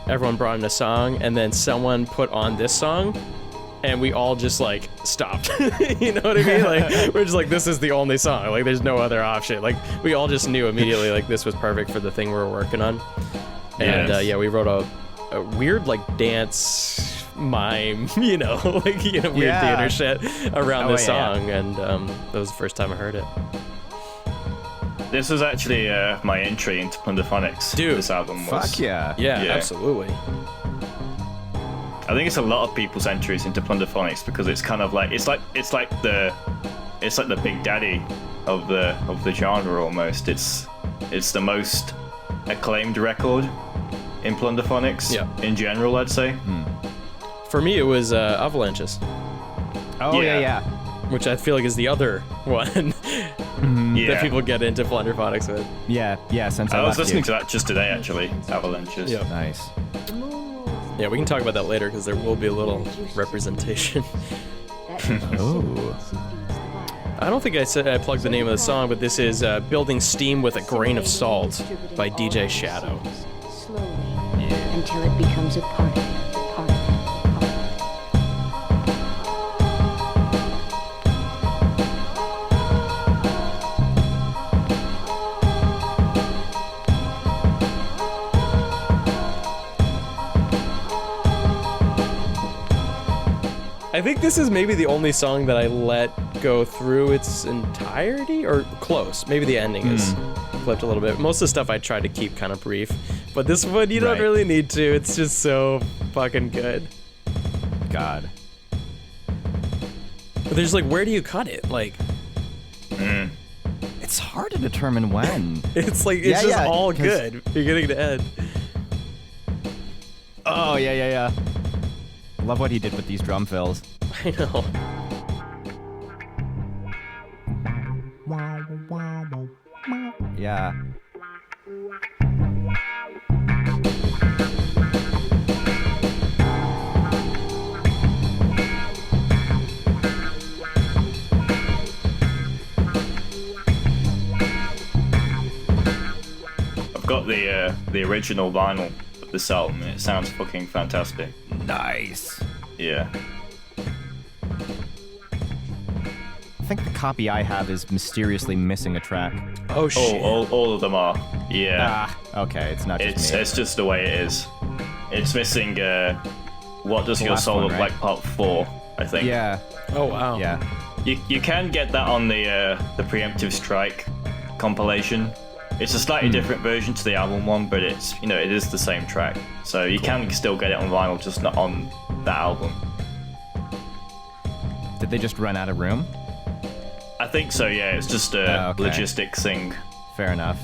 Speaker 2: everyone brought in a song, and then someone put on this song, and we all just like stopped. You know what I mean? Like we're just like, this is the only song. Like there's no other option. Like we all just knew immediately like this was perfect for the thing we were working on. And
Speaker 3: Yes.
Speaker 2: we wrote a weird like dance mime, weird theater shit around this song, and that was the first time I heard it.
Speaker 3: This was actually my entry into Plunderphonics.
Speaker 2: Dude,
Speaker 3: this album was.
Speaker 1: Fuck yeah.
Speaker 2: Yeah, absolutely.
Speaker 3: I think it's a lot of people's entries into Plunderphonics because it's kind of like it's like the big daddy of the genre almost. It's the most acclaimed record in Plunderphonics in general, I'd say.
Speaker 2: For me, it was Avalanches,
Speaker 1: Oh yeah.
Speaker 2: which I feel like is the other one that people get into Plunderphonics with.
Speaker 1: Yeah. Since
Speaker 3: I was
Speaker 1: left
Speaker 3: listening
Speaker 1: you.
Speaker 3: to that just today, actually. Avalanches.
Speaker 2: Yeah.
Speaker 1: Nice.
Speaker 2: Yeah, we can talk about that later because there will be a little representation.
Speaker 1: Oh.
Speaker 2: I don't think I said I plugged the name of the song, but this is Building Steam with a Grain of Salt by DJ Shadow.
Speaker 9: Slowly, until it becomes a part of you.
Speaker 2: I think this is maybe the only song that I let go through its entirety, or close. Maybe the ending is flipped a little bit. Most of the stuff I tried to keep kind of brief, but this one you don't really need to. It's just so fucking good.
Speaker 1: God.
Speaker 2: But there's like, where do you cut it? Like,
Speaker 1: It's hard to determine when.
Speaker 2: it's like, it's just all
Speaker 1: 'cause-
Speaker 2: good, beginning to end.
Speaker 1: Oh yeah. Love what he did with these drum fills.
Speaker 2: I know.
Speaker 1: Yeah.
Speaker 3: I've got the original vinyl of this album, and it sounds fucking fantastic.
Speaker 1: Nice.
Speaker 3: Yeah.
Speaker 1: I think the copy I have is mysteriously missing a track.
Speaker 2: Oh shit.
Speaker 3: All of them are. Yeah.
Speaker 1: Okay, it's not just
Speaker 3: It's
Speaker 1: me.
Speaker 3: it's just the way it is. It's missing What Does
Speaker 1: The
Speaker 3: Your
Speaker 1: last
Speaker 3: Soul
Speaker 1: one,
Speaker 3: Look
Speaker 1: right?
Speaker 3: Like Part 4, I think.
Speaker 1: Yeah,
Speaker 2: Oh wow.
Speaker 1: yeah.
Speaker 3: You can get that on the Preemptive Strike compilation. It's a slightly different version to the album one, but it's it is the same track. So you can still get it on vinyl, just not on that album.
Speaker 1: Did they just run out of room?
Speaker 3: I think so, yeah. It's just a
Speaker 1: Okay.
Speaker 3: logistics thing.
Speaker 1: Fair enough.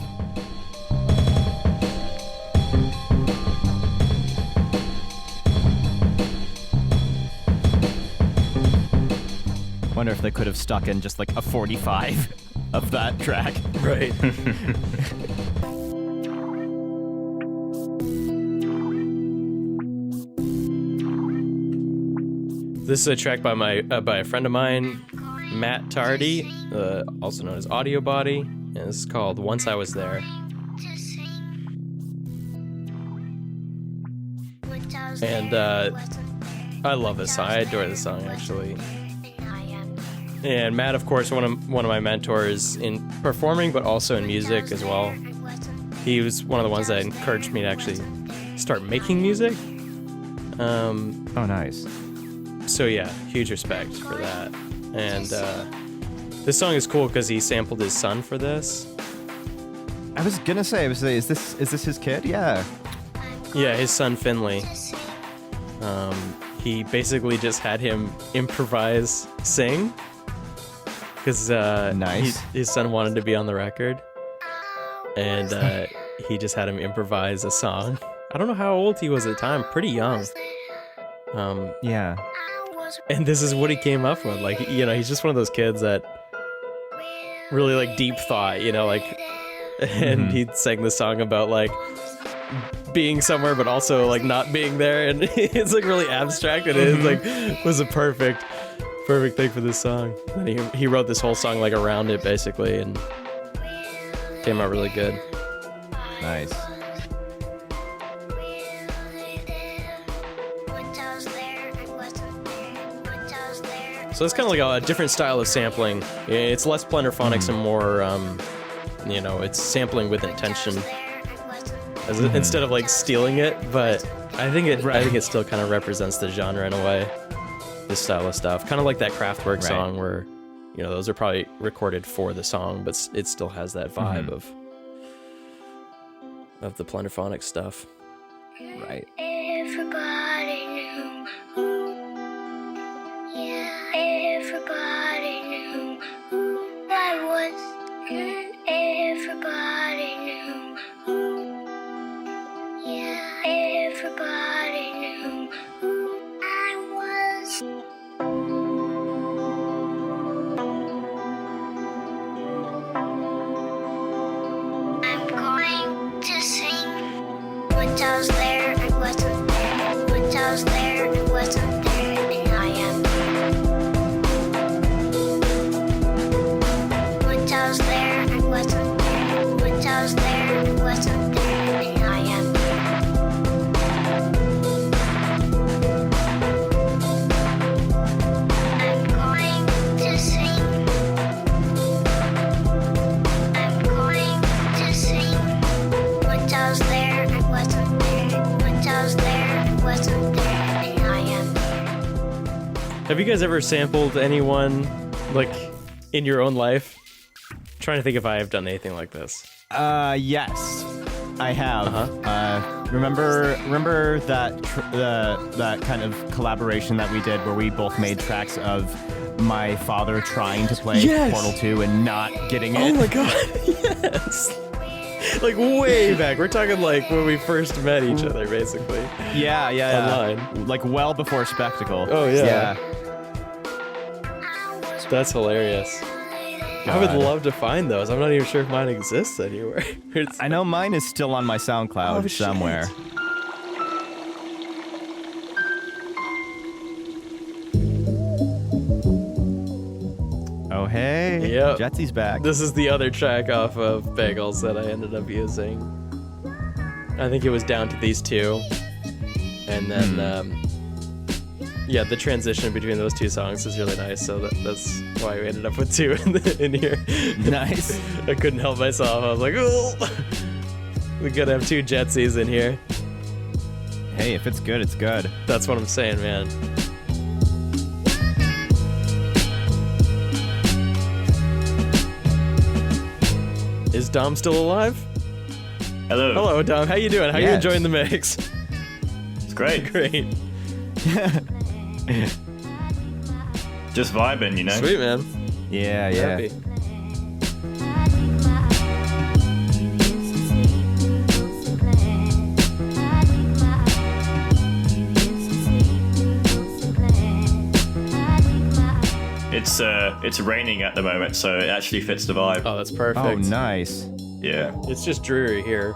Speaker 1: Wonder if they could have stuck in just like a 45 of that track.
Speaker 2: Right. This is a track by a friend of mine, Matt Tardy, also known as Audio Body, and it's called "Once I Was There." And I love this song. I adore this song, actually. And Matt, of course, one of my mentors in performing, but also in music as well. He was one of the ones that encouraged me to actually start making music.
Speaker 1: Oh, nice.
Speaker 2: So yeah, huge respect for that. And this song is cool because he sampled his son for this.
Speaker 1: I was gonna say, is this his kid? Yeah.
Speaker 2: Yeah, his son Finley. He basically just had him improvise sing because
Speaker 1: Nice.
Speaker 2: his son wanted to be on the record, and he just had him improvise a song. I don't know how old he was at the time, pretty young.
Speaker 1: Yeah.
Speaker 2: And this is what he came up with. Like, he's just one of those kids that really like deep thought, and he sang the song about like being somewhere but also like not being there, and it's like really abstract, and it is like was a perfect thing for this song. And he wrote this whole song like around it basically, and came out really good.
Speaker 1: Nice.
Speaker 2: So it's kind of like a different style of sampling. It's less Plunderphonics and more, it's sampling with intention instead of like stealing it. But I think it still kind of represents the genre in a way. This style of stuff, kind of like that Kraftwerk song, where those are probably recorded for the song, but it still has that vibe of the Plunderphonics stuff.
Speaker 1: Right.
Speaker 9: Everybody knew who, yeah, everybody knew who I was, and everybody knew who, yeah, everybody knew who I was. I'm going to sing. Once I was there, it wasn't there. Once I was there, it wasn't there, and I am. Once I was there, it wasn't there. Once I was there, it wasn't there, and I am. I'm going to sing. I'm going to sing. Once I was there, it wasn't there. Once I was there, it wasn't there, and I am.
Speaker 2: Have you guys ever sampled anyone like in your own life? I'm trying to think if I have done anything like this.
Speaker 1: Yes, I have. Remember that that kind of collaboration that we did where we both made tracks of my father trying to play Portal 2 and not getting it?
Speaker 2: Oh my god, yes! Like way back. We're talking like when we first met each other, basically.
Speaker 1: Yeah.
Speaker 2: Online.
Speaker 1: Like well before Spektacle.
Speaker 2: Oh yeah. That's hilarious. I would love to find those. I'm not even sure if mine exists anywhere.
Speaker 1: I know mine is still on my SoundCloud somewhere. Oh, hey.
Speaker 2: Yep.
Speaker 1: Jetsy's back.
Speaker 2: This is the other track off of Bagels that I ended up using. I think it was down to these two. And then, the transition between those two songs is really nice, so that's why we ended up with two in here.
Speaker 1: Nice.
Speaker 2: I couldn't help myself. I was like, oh, we gotta have two Jetsies in here.
Speaker 1: Hey, if it's good, it's good.
Speaker 2: That's what I'm saying, man. Is Dom still alive?
Speaker 3: Hello.
Speaker 2: Hello, Dom. How you doing? How you enjoying the mix?
Speaker 3: It's great.
Speaker 2: Great.
Speaker 3: Just vibing, you know?
Speaker 2: Sweet, man.
Speaker 1: Yeah.
Speaker 2: Happy.
Speaker 3: It's raining at the moment, so it actually fits the vibe.
Speaker 2: Oh, that's perfect.
Speaker 1: Oh, nice.
Speaker 3: Yeah.
Speaker 2: It's just dreary here.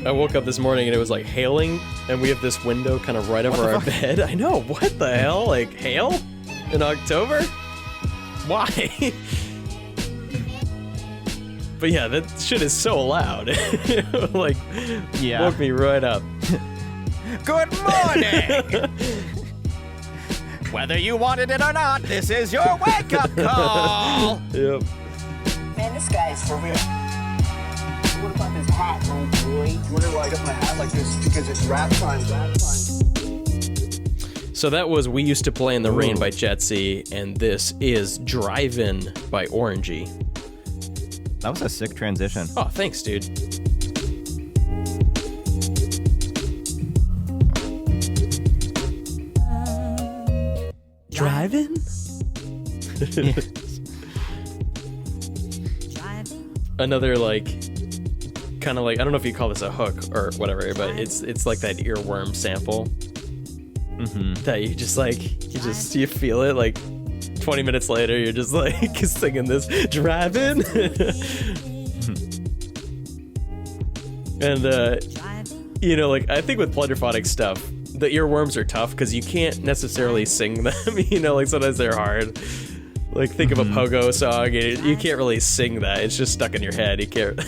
Speaker 2: I woke up this morning and it was like hailing, and we have this window kind of right over our bed. I know, what the hell? Like, hail? In October? Why? But yeah, that shit is so loud. Like, woke me right up.
Speaker 1: Good morning! Whether you wanted it or not, this is your wake-up call!
Speaker 2: Yep.
Speaker 10: Man, this guy is for real. What about this hat, man, boy? You wonder why I got my hat like this? Because it's rap time.
Speaker 2: So that was We Used to Play in the Rain by Jetsy, and this is Drive-In by Orangey.
Speaker 1: That was a sick transition.
Speaker 2: Oh, thanks, dude. Driving? Another like kind of like, I don't know if you call this a hook or whatever, but it's like that earworm sample that you just like you feel it like 20 minutes later you're just like singing this driving. And like I think with Plunderphonic stuff, the earworms are tough because you can't necessarily sing them. Like sometimes they're hard. Like think of a pogo song, and you can't really sing that. It's just stuck in your head. You can't.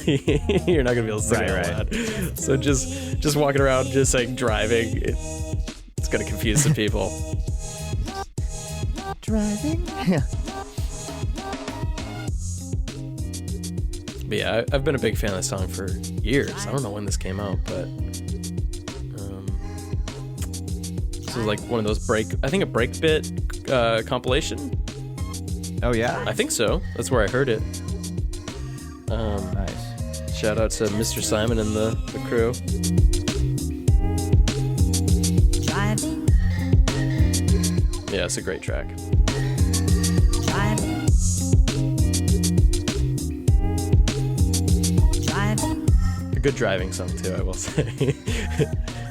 Speaker 2: You're not gonna be able to sing it out loud. So just walking around, just like driving, it's gonna confuse some people.
Speaker 1: driving.
Speaker 2: But yeah, I've been a big fan of this song for years. I don't know when this came out, but this is like one of those a breakbeat compilation.
Speaker 1: Oh yeah,
Speaker 2: I think so. That's where I heard it.
Speaker 1: Nice.
Speaker 2: Shout out to Mr. Simon and the crew.
Speaker 11: Driving.
Speaker 2: Yeah, it's a great track.
Speaker 11: Driving. Driving.
Speaker 2: A good driving song too, I will say.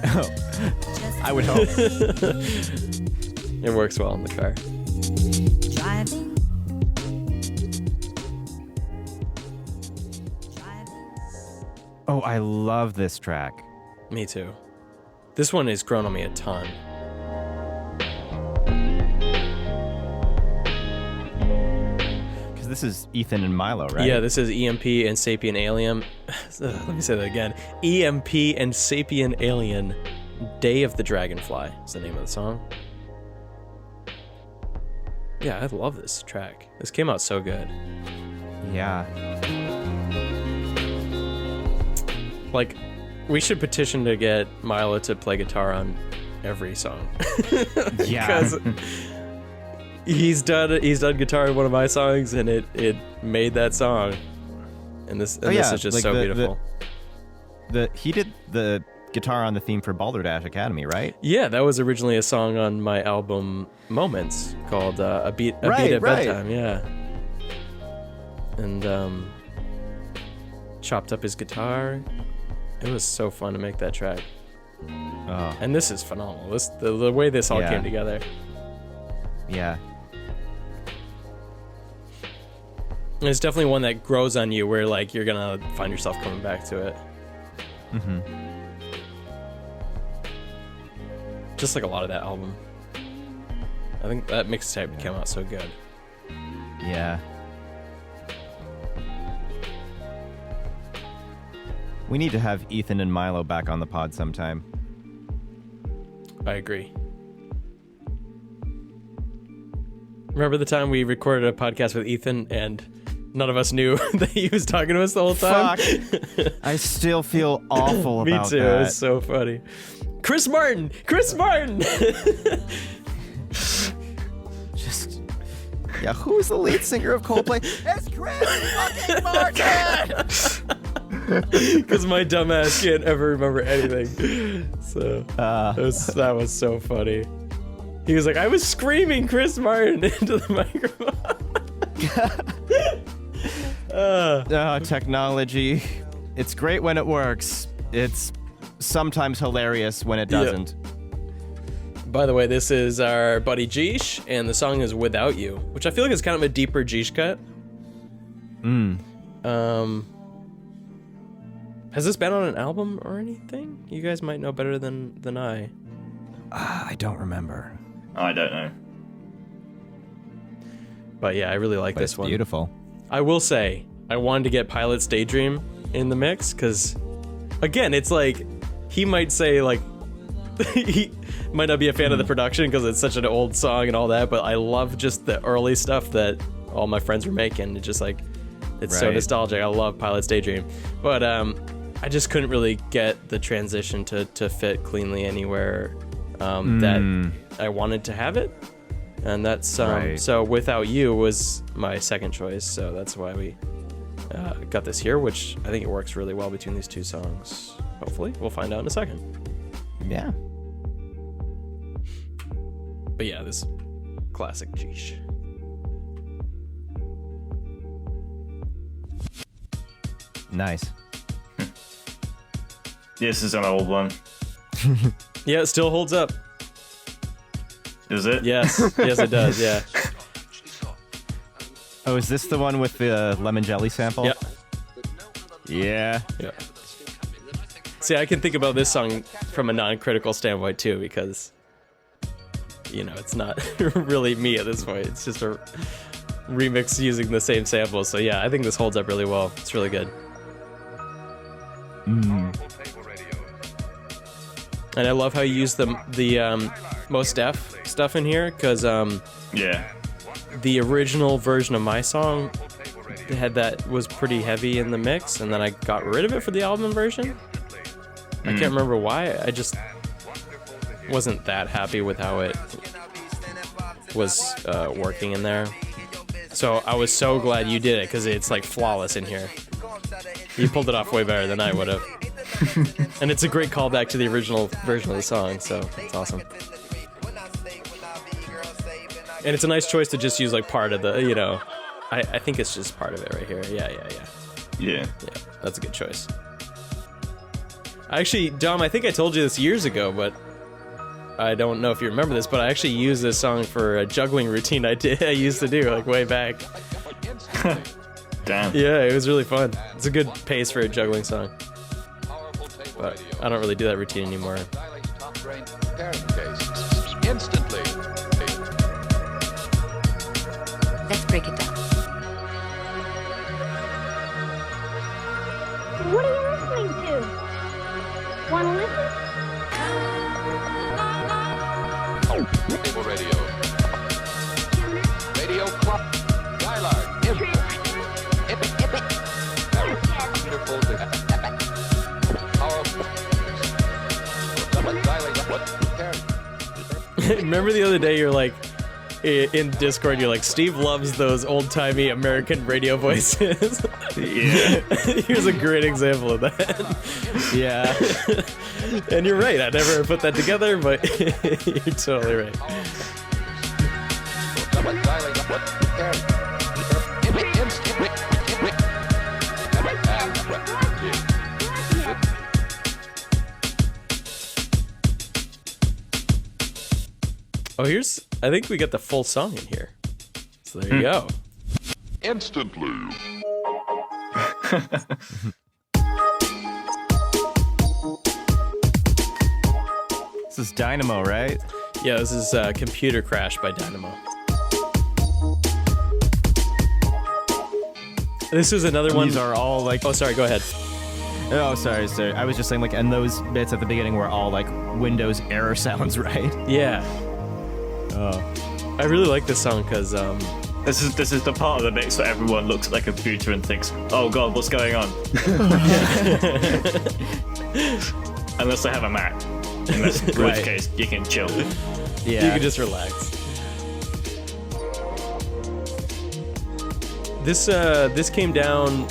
Speaker 1: Oh, I would hope.
Speaker 2: It works well in the car.
Speaker 11: Driving.
Speaker 1: Oh, I love this track.
Speaker 2: Me too. This one has grown on me a ton.
Speaker 1: Because this is Ethan and Milo, right?
Speaker 2: Yeah, this is EMP and Sapien Alien. Let me say that again. EMP and Sapien Alien. Day of the Dragonfly is the name of the song. Yeah, I love this track. This came out so good.
Speaker 1: Yeah.
Speaker 2: Like, we should petition to get Milo to play guitar on every song.
Speaker 1: Yeah.
Speaker 2: Because he's done guitar in one of my songs, and it made that song. And this this is just
Speaker 1: like
Speaker 2: so beautiful.
Speaker 1: He did the guitar on the theme for Balderdash Academy, right?
Speaker 2: Yeah, that was originally a song on my album Moments called A Beat at Bedtime. Yeah. And chopped up his guitar. It was so fun to make that track.
Speaker 1: Oh.
Speaker 2: And this is phenomenal. The way this all came together.
Speaker 1: Yeah.
Speaker 2: And it's definitely one that grows on you where like you're gonna find yourself coming back to it.
Speaker 1: Mm-hmm.
Speaker 2: Just like a lot of that album. I think that mixtape came out so good.
Speaker 1: Yeah. We need to have Ethan and Milo back on the pod sometime.
Speaker 2: I agree. Remember the time we recorded a podcast with Ethan and none of us knew that he was talking to us the whole time?
Speaker 1: Fuck. I still feel awful
Speaker 2: Me
Speaker 1: about
Speaker 2: too.
Speaker 1: that.
Speaker 2: It was so funny. Chris Martin!
Speaker 1: Just... Yeah, who's the lead singer of Coldplay? It's Chris fucking Martin!
Speaker 2: Because my dumbass can't ever remember anything. So that was so funny. He was like, I was screaming Chris Martin into the microphone.
Speaker 1: Technology. It's great when it works. It's sometimes hilarious when it doesn't.
Speaker 2: By the way, this is our buddy Jeesh, and the song is Without You, which I feel like is kind of a deeper Jeesh cut. Has this been on an album or anything? You guys might know better than I.
Speaker 1: I don't remember.
Speaker 3: I don't know.
Speaker 2: But yeah, I really like this one.
Speaker 1: Beautiful.
Speaker 2: I will say, I wanted to get Pilot's Daydream in the mix, because, again, it's like, he might say, like, he might not be a fan of the production because it's such an old song and all that, but I love just the early stuff that all my friends were making. It's just like, it's so nostalgic. I love Pilot's Daydream. But I just couldn't really get the transition to fit cleanly anywhere that I wanted to have it. And that's so Without You was my second choice, so that's why we got this here, which I think it works really well between these two songs. Hopefully, we'll find out in a second.
Speaker 1: Yeah.
Speaker 2: But yeah, this classic Jeesh.
Speaker 1: Nice.
Speaker 3: This is an old one.
Speaker 2: Yeah, it still holds up.
Speaker 3: Is it?
Speaker 2: Yes. Yes, it does, yeah.
Speaker 1: Oh, is this the one with the lemon jelly sample?
Speaker 2: Yeah.
Speaker 1: Yeah.
Speaker 2: Yeah. See, I can think about this song from a non-critical standpoint too, because, you know, it's not really me at this point. It's just a remix using the same samples. So yeah, I think this holds up really well. It's really good. And I love how you use the Mos Def stuff in here, because
Speaker 3: yeah,
Speaker 2: the original version of my song was pretty heavy in the mix, and then I got rid of it for the album version. I can't remember why. I just wasn't that happy with how it was working in there. So I was so glad you did it, because it's like flawless in here. You pulled it off way better than I would have. And it's a great callback to the original version of the song, so it's awesome. And it's a nice choice to just use like part of the, I think it's just part of it right here. Yeah, that's a good choice. Actually, Dom, I think I told you this years ago, but I don't know if you remember this, but I actually used this song for a juggling routine I used to do, like, way back.
Speaker 3: Damn.
Speaker 2: Yeah, it was really fun. It's a good pace for a juggling song. But I don't really do that routine anymore.
Speaker 4: Instantly.
Speaker 11: Let's break it down.
Speaker 9: What are you listening to? Want to listen?
Speaker 4: Radio. Radio Club. Dialogue. Wonderful.
Speaker 2: Remember the other day you're like, in Discord, you're like, Steve loves those old-timey American radio voices.
Speaker 3: Yeah.
Speaker 2: Here's a great example of that.
Speaker 1: Yeah.
Speaker 2: And you're right, I never put that together, but you're totally right. Oh, I think we got the full song in here. So there you go.
Speaker 4: Instantly.
Speaker 1: This is Dynamo, right?
Speaker 2: Yeah, this is Computer Crash by Dynamo. This is another one.
Speaker 1: These are all like...
Speaker 2: Oh, sorry, go ahead.
Speaker 1: Oh, sorry. I was just saying, like, and those bits at the beginning were all, like, Windows error sounds, right?
Speaker 2: Yeah. Oh. I really like this song because...
Speaker 3: This is the part of the mix where everyone looks at their computer and thinks, oh god, what's going on? Unless they have a Mac. In which case, you can chill.
Speaker 2: Yeah. You can just relax. This came down...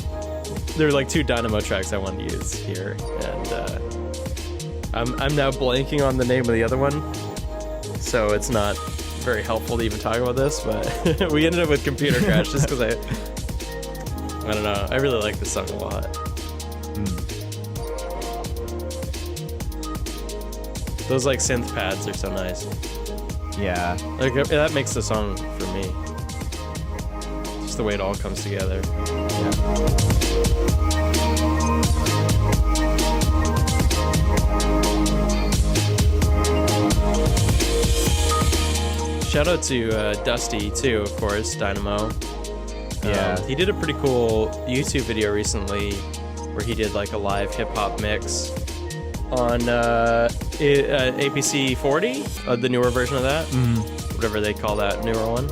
Speaker 2: There were like 2 Dynamo tracks I wanted to use here, and I'm now blanking on the name of the other one, so it's not very helpful to even talk about this, but we ended up with Computer Crash just because I don't know, I really like this song a lot. Those like synth pads are so nice.
Speaker 1: Yeah.
Speaker 2: Like that makes the song for me. Just the way it all comes together.
Speaker 1: Yeah.
Speaker 2: Shout out to Dusty too, of course, Dynamo.
Speaker 1: Yeah.
Speaker 2: He did a pretty cool YouTube video recently where he did like a live hip hop mix on APC 40, the newer version of that, whatever they call that newer one.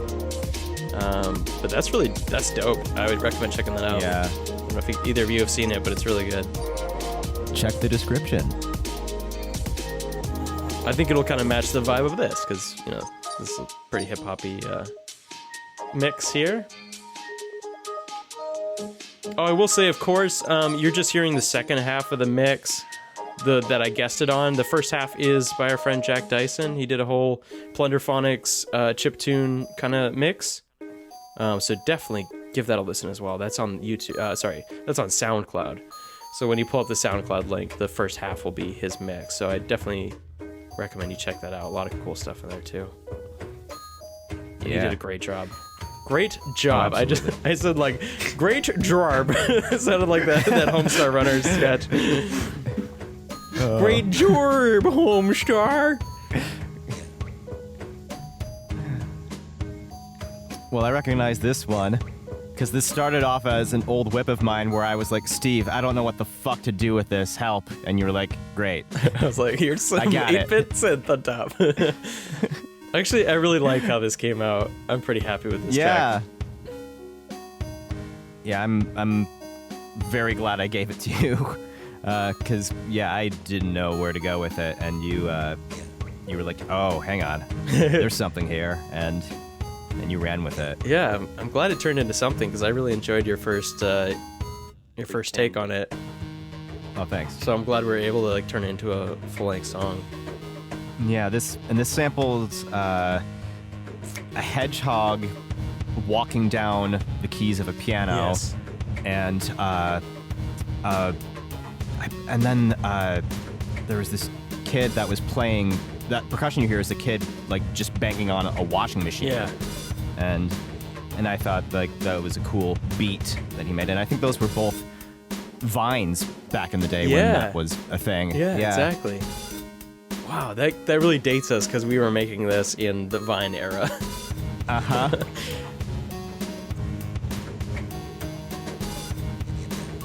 Speaker 2: But that's dope. I would recommend checking that out.
Speaker 1: Yeah.
Speaker 2: I don't know if either of you have seen it, but it's really good.
Speaker 1: Check the description.
Speaker 2: I think it'll kind of match the vibe of this because, this is a pretty hip-hoppy mix here. Oh, I will say, of course, you're just hearing the second half of the mix that I guessed it on. The first half is by our friend Jack Dyson. He did a whole Plunderphonics chiptune kind of mix. So definitely give that a listen as well. That's on YouTube. That's on SoundCloud. So when you pull up the SoundCloud link, the first half will be his mix. So I definitely recommend you check that out. A lot of cool stuff in there too. Yeah. He did a great job. Great job. I said like great job. It sounded like that Homestar Runners sketch. Great job, Homestar.
Speaker 1: Well, I recognize this one because this started off as an old whip of mine where I was like, Steve, I don't know what the fuck to do with this. Help. And you were like, great.
Speaker 2: I was like, here's some 8-bit synth on top. Actually, I really like how this came out. I'm pretty happy with this track.
Speaker 1: Yeah, I'm very glad I gave it to you, because I didn't know where to go with it, and you were like, oh, hang on, there's something here, and you ran with it.
Speaker 2: Yeah, I'm glad it turned into something, because I really enjoyed your first take on it.
Speaker 1: Oh, thanks.
Speaker 2: So I'm glad we were able to like turn it into a full-length song.
Speaker 1: Yeah, this samples a hedgehog walking down the keys of a piano,
Speaker 2: Yes.
Speaker 1: and then there was this kid that was playing. That percussion you hear is the kid like just banging on a washing machine.
Speaker 2: Yeah.
Speaker 1: And I thought like that was a cool beat that he made, and I think those were both Vines back in the day when that was a thing.
Speaker 2: Yeah, exactly. Wow, that really dates us because we were making this in the Vine era.
Speaker 1: Uh-huh.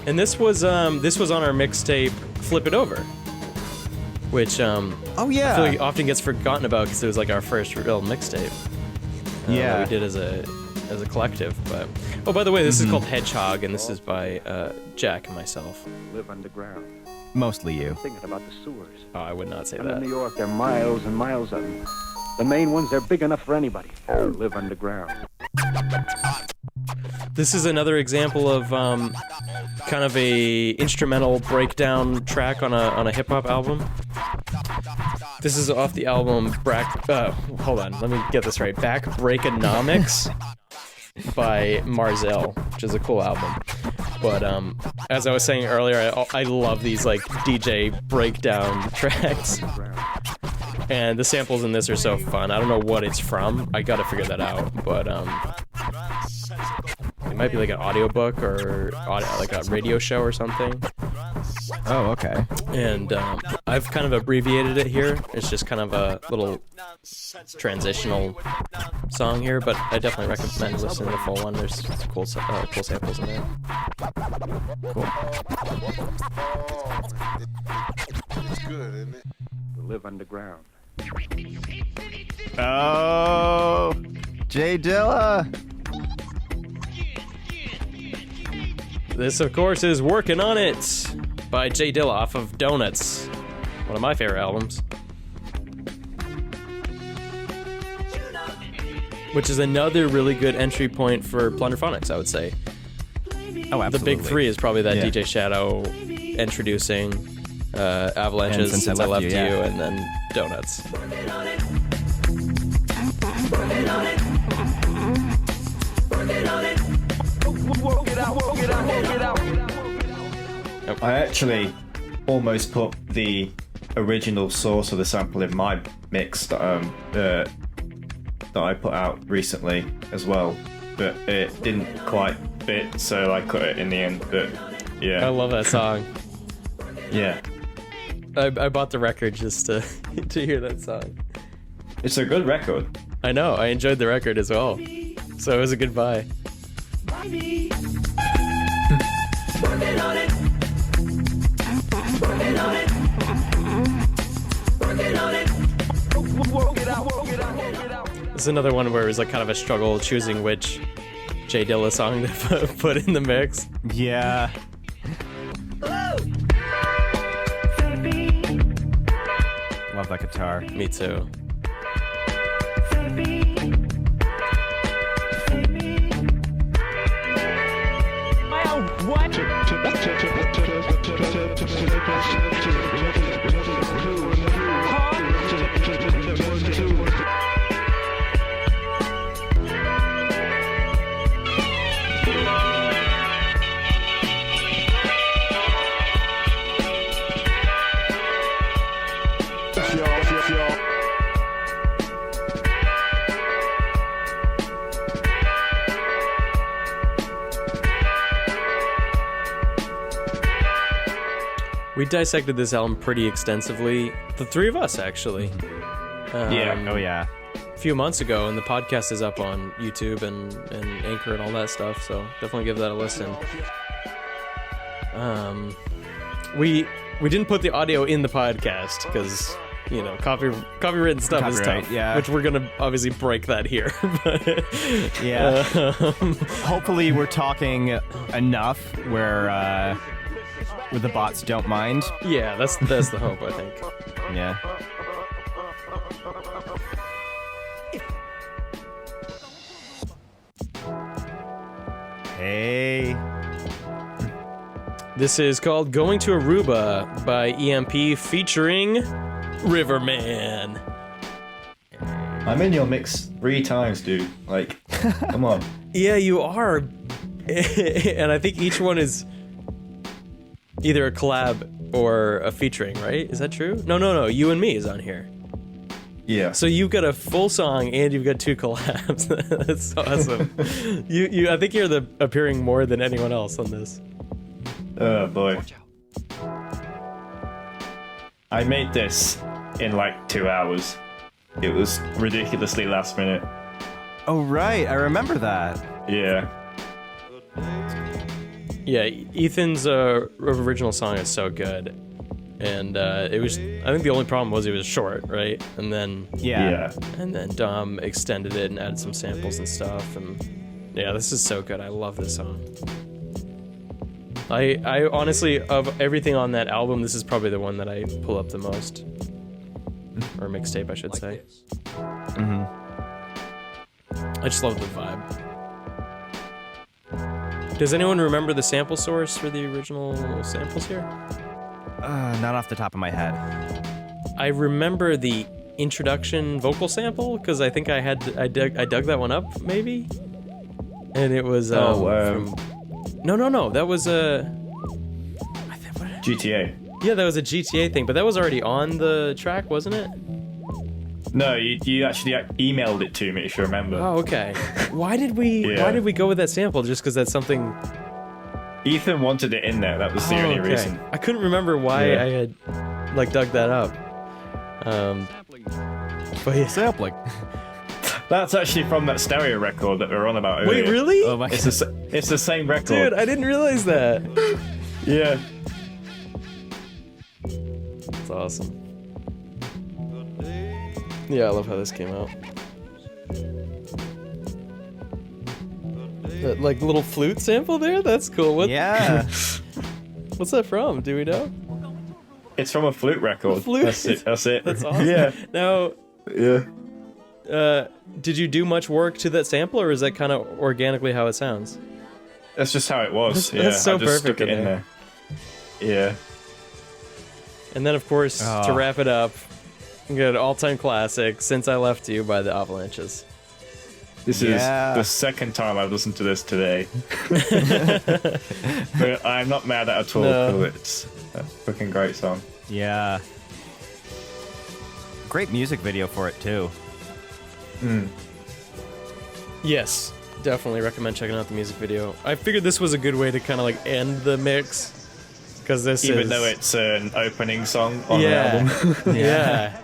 Speaker 2: And this was on our mixtape Flip It Over, which I feel like often gets forgotten about because it was like our first real mixtape. That we did as a collective. But by the way, this is called Hedgehog, and this is by Jack and myself.
Speaker 4: Live underground.
Speaker 1: Mostly you.
Speaker 4: Thinking about the sewers.
Speaker 2: Oh, I would not say
Speaker 4: In
Speaker 2: that.
Speaker 4: New York, there are miles and miles of them. The main ones, they're big enough for anybody. Live underground.
Speaker 2: This is another example of kind of a instrumental breakdown track on a hip hop album. This is off the album hold on, let me get this right. Back Breakonomics by Marzell, which is a cool album. But as I was saying earlier, I love these like DJ breakdown tracks. And the samples in this are so fun. I don't know what it's from. I gotta figure that out. But it might be like an audiobook or like a radio show or something.
Speaker 1: Oh, okay.
Speaker 2: And I've kind of abbreviated it here. It's just kind of a little transitional song here, but I definitely recommend listening to the full one. There's cool samples in there. Cool.
Speaker 4: It's good, isn't it? We live underground.
Speaker 1: Oh, Jay Dilla.
Speaker 2: This, of course, is Working on It by Jay Dilla off of Donuts, one of my favorite albums. Which is another really good entry point for Plunderphonics, I would say.
Speaker 1: Oh, absolutely.
Speaker 2: The big three is probably that DJ Shadow introducing Avalanches,
Speaker 1: and
Speaker 2: Since I Left You, and then Donuts.
Speaker 3: I actually almost put the original source of the sample in my mix that I put out recently as well, but it didn't quite fit, so I cut it in the end. But yeah,
Speaker 2: I love that song.
Speaker 3: Yeah,
Speaker 2: I bought the record just to hear that song.
Speaker 3: It's a good record.
Speaker 2: I know, I enjoyed the record as well, so it was a good buy. This is another one where it was like kind of a struggle choosing which Jay Dilla song to put in the mix.
Speaker 1: Yeah. Love that guitar.
Speaker 2: Me too. We dissected this album pretty extensively. The three of us, actually.
Speaker 1: Oh yeah.
Speaker 2: A few months ago, and the podcast is up on YouTube and Anchor and all that stuff, so definitely give that a listen. We didn't put the audio in the podcast, because copywritten stuff is
Speaker 1: Copyright,
Speaker 2: tough.
Speaker 1: yeah.
Speaker 2: Which we're gonna obviously break that here. But,
Speaker 1: Yeah. Hopefully we're talking enough where the bots don't mind.
Speaker 2: yeah, that's the hope, I think.
Speaker 1: Yeah. Hey.
Speaker 2: This is called "Going to Aruba" by EMP featuring Riverman.
Speaker 3: I'm in your mix 3 times, dude. Like, come on.
Speaker 2: Yeah, you are. And I think each one is either a collab or a featuring, right? Is that true? No. You and Me is on here.
Speaker 3: Yeah.
Speaker 2: So you've got a full song and you've got 2 collabs. That's awesome. I think you're appearing more than anyone else on this.
Speaker 3: Oh boy. I made this in like 2 hours. It was ridiculously last minute.
Speaker 1: Oh, right. I remember that.
Speaker 3: Yeah.
Speaker 2: Yeah, Ethan's original song is so good. And it was, I think the only problem was it was short, right? And then and then Dom extended it and added some samples and stuff. And yeah, this is so good. I love this song. I honestly, of everything on that album, this is probably the one that I pull up the most. Or mixtape, I should say.
Speaker 1: Mm-hmm.
Speaker 2: I just love the vibe. Does anyone remember the sample source for the original samples here?
Speaker 1: Not off the top of my head.
Speaker 2: I remember the introduction vocal sample because I think I dug that one up maybe, and it was from... No, that was a
Speaker 3: GTA.
Speaker 2: Yeah, that was a GTA thing, but that was already on the track, wasn't it?
Speaker 3: No, you actually emailed it to me, if you remember.
Speaker 2: Oh, okay. Why did we go with that sample? Just because that's something...
Speaker 3: Ethan wanted it in there. That was the only reason.
Speaker 2: I couldn't remember why I had dug that up. But yeah.
Speaker 1: Sampling.
Speaker 3: That's actually from that stereo record that we were on about earlier.
Speaker 2: Wait, really?
Speaker 1: Oh my
Speaker 3: it's the same record.
Speaker 2: Dude, I didn't realize that.
Speaker 3: Yeah.
Speaker 2: That's awesome. Yeah, I love how this came out. That like little flute sample there? That's cool. What?
Speaker 1: Yeah.
Speaker 2: What's that from? Do we know?
Speaker 3: It's from a flute record.
Speaker 2: Flute?
Speaker 3: That's it.
Speaker 2: That's awesome.
Speaker 3: Yeah.
Speaker 2: Now,
Speaker 3: yeah.
Speaker 2: Did you do much work to that sample, or is that kind of organically how it sounds?
Speaker 3: That's just how it was.
Speaker 2: That's so
Speaker 3: I just
Speaker 2: perfect
Speaker 3: stuck it in there. Yeah.
Speaker 2: And then, of course, to wrap it up, we got an all-time classic, "Since I Left You" by the Avalanches.
Speaker 3: This is the second time I've listened to this today. But I'm not mad at it at all, because it's a fucking great song.
Speaker 1: Yeah. Great music video for it, too.
Speaker 2: Yes, definitely recommend checking out the music video. I figured this was a good way to kind of like end the mix, because
Speaker 3: Even though it's an opening song on the album.
Speaker 2: Yeah.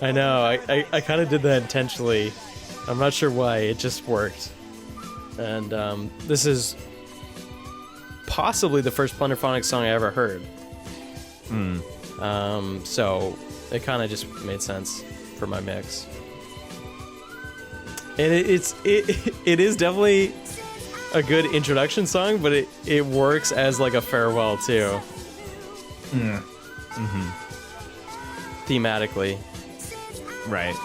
Speaker 2: I know. I kind of did that intentionally. I'm not sure why. It just worked. And this is possibly the first Plunderphonics song I ever heard. So it kind of just made sense for my mix. And it is definitely a good introduction song, but it works as like a farewell too. Thematically.
Speaker 1: Right.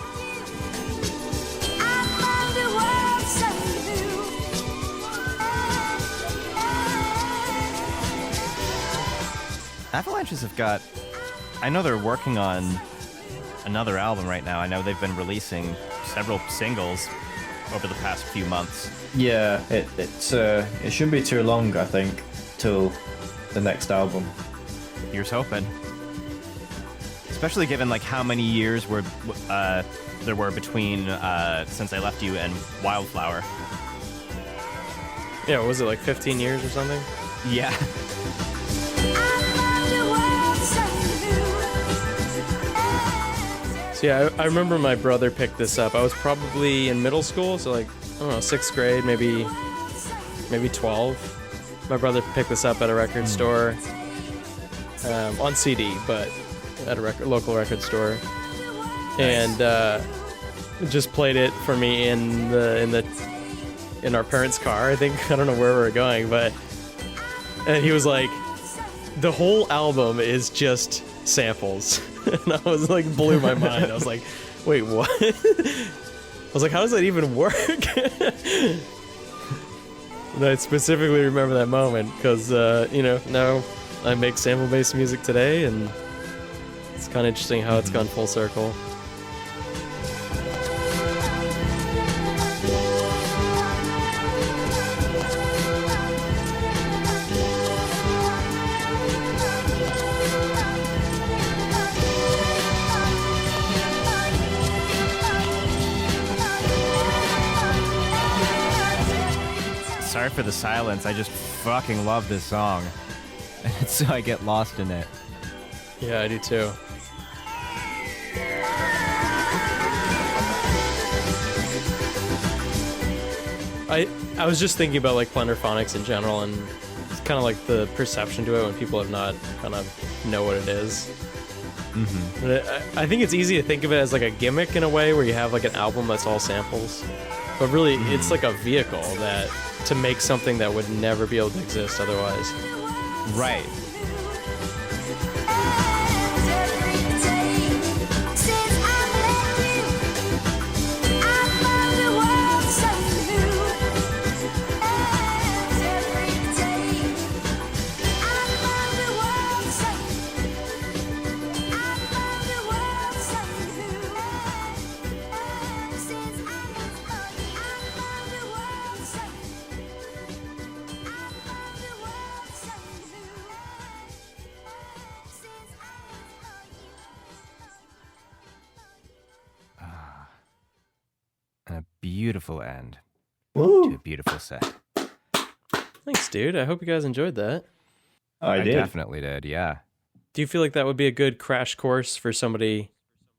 Speaker 1: Avalanches have got... I know they're working on another album right now. I know they've been releasing several singles over the past few months.
Speaker 3: Yeah, it shouldn't be too long, I think, till the next album.
Speaker 1: Here's hoping. Especially given like how many years there were between Since I Left You and Wildflower.
Speaker 2: Yeah, was it like 15 years or something?
Speaker 1: Yeah.
Speaker 2: So yeah, I remember my brother picked this up. I was probably in middle school, so like, I don't know, 6th grade, maybe 12. My brother picked this up at a record store on CD, but at a local record store, and just played it for me in our parents' car. I think I don't know where we were going, and he was like, "The whole album is just samples," and I was like, blew my mind. I was like, "Wait, what?" I was like, "How does that even work?" And I specifically remember that moment because, now I make sample-based music today, and it's kind of interesting how it's gone full circle.
Speaker 1: Sorry for the silence. I just fucking love this song. And so I get lost in it.
Speaker 2: Yeah, I do too. I was just thinking about like Plunderphonics in general, and it's kind of like the perception to it when people have not kind of know what it is.
Speaker 1: Mm-hmm.
Speaker 2: But I think it's easy to think of it as like a gimmick in a way, where you have like an album that's all samples, but really it's like a vehicle that to make something that would never be able to exist otherwise.
Speaker 1: Right. A beautiful end to a beautiful set.
Speaker 2: Thanks, dude. I hope you guys enjoyed that.
Speaker 3: I did.
Speaker 1: Definitely did, yeah.
Speaker 2: Do you feel like that would be a good crash course for somebody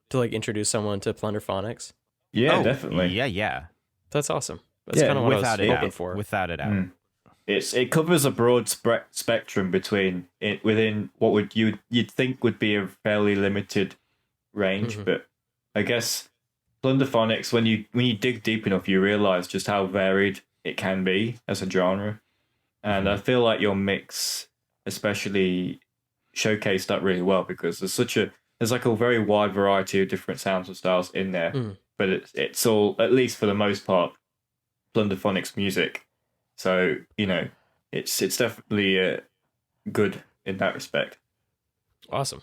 Speaker 2: to like introduce someone to Plunderphonics?
Speaker 3: Yeah, definitely.
Speaker 1: Yeah.
Speaker 2: That's awesome. That's kind of what I was hoping for.
Speaker 1: Without a doubt.
Speaker 3: It covers a broad spectrum within what you'd think would be a fairly limited range, but I guess Plunderphonics, when you dig deep enough, you realize just how varied it can be as a genre, and I feel like your mix especially showcased that really well, because there's like a very wide variety of different sounds and styles in there, but it's all, at least for the most part, Plunderphonics music. So it's definitely good in that respect.
Speaker 2: Awesome.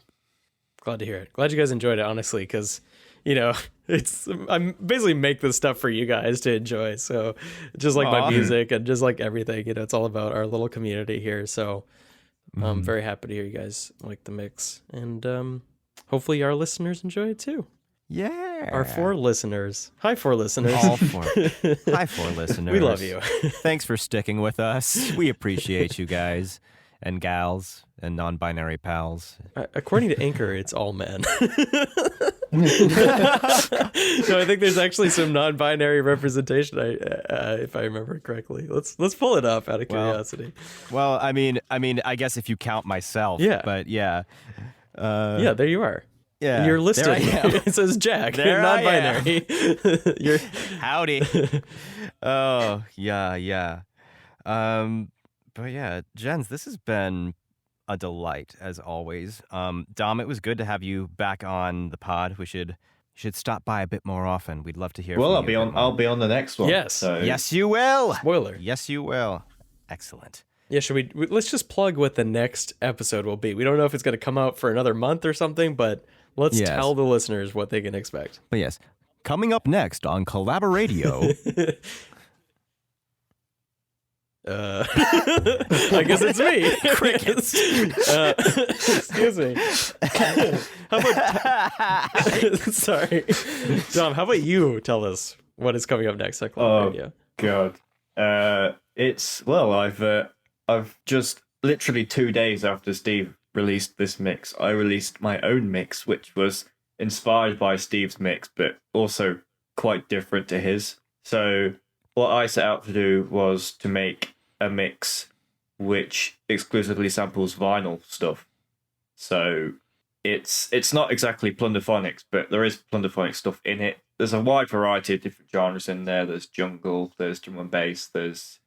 Speaker 2: Glad to hear it. Glad you guys enjoyed it, honestly, because I basically make this stuff for you guys to enjoy. So just like my music and just like everything, it's all about our little community here. So I'm very happy to hear you guys like the mix, and hopefully our listeners enjoy it too.
Speaker 1: Yeah.
Speaker 2: Our 4 listeners. Hi, 4 listeners.
Speaker 1: All 4. Hi, 4 listeners.
Speaker 2: We love you.
Speaker 1: Thanks for sticking with us. We appreciate you guys and gals and non-binary pals.
Speaker 2: According to Anchor, it's all men. No, I think there's actually some non-binary representation, if I remember correctly. Let's pull it up out of curiosity.
Speaker 1: Well, I mean, I guess if you count myself.
Speaker 2: Yeah.
Speaker 1: But yeah.
Speaker 2: Yeah, there you are.
Speaker 1: Yeah.
Speaker 2: You're listed. It says Jack.
Speaker 1: There
Speaker 2: You're non-binary.
Speaker 1: You're howdy. Oh, yeah. But yeah, Jens, this has been a delight as always. Dom, it was good to have you back on the pod. We should stop by a bit more often. We'd love to hear from you.
Speaker 3: I'll be on the next one.
Speaker 2: Yes.
Speaker 3: So.
Speaker 1: Yes, you will.
Speaker 2: Spoiler.
Speaker 1: Yes, you will. Excellent.
Speaker 2: Yeah, let's just plug what the next episode will be. We don't know if it's going to come out for another month or something, but let's tell the listeners what they can expect.
Speaker 1: But yes, coming up next on CollaboRadio.
Speaker 2: I guess it's me.
Speaker 1: Crickets.
Speaker 2: Excuse me. How about sorry, Dom? How about you tell us what is coming up next on CollaboRadio?
Speaker 3: God, I've just literally 2 days after Steve released this mix, I released my own mix, which was inspired by Steve's mix, but also quite different to his. So what I set out to do was to make a mix which exclusively samples vinyl stuff. So it's not exactly Plunderphonics, but there is Plunderphonics stuff in it. There's a wide variety of different genres in there. There's jungle, there's drum and bass, there's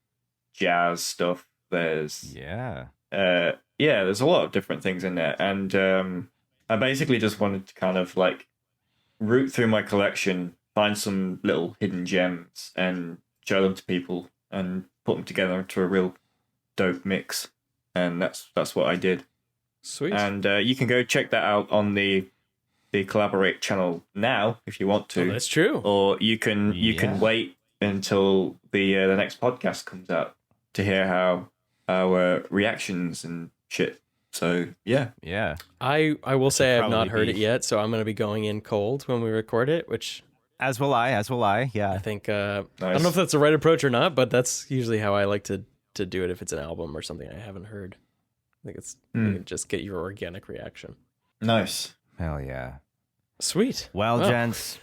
Speaker 3: jazz stuff, there's there's a lot of different things in there. And I basically just wanted to kind of like root through my collection, find some little hidden gems, and show them to people, and put them together into a real dope mix. And that's what I did.
Speaker 2: Sweet.
Speaker 3: And you can go check that out on the Collaborate channel now if you want to.
Speaker 2: Oh, that's true.
Speaker 3: Or you can wait until the next podcast comes out to hear how our reactions and shit. So yeah.
Speaker 2: I will say I have not heard it yet, so I'm going to be going in cold when we record it, which
Speaker 1: as will I. Yeah.
Speaker 2: I think nice. I
Speaker 3: Nice.
Speaker 2: don't know if that's the right approach or not, but that's usually how I like to do it if it's an album or something I haven't heard. I think it's you can just get your organic reaction.
Speaker 3: Nice.
Speaker 1: Hell yeah.
Speaker 2: Sweet.
Speaker 1: Well, gents,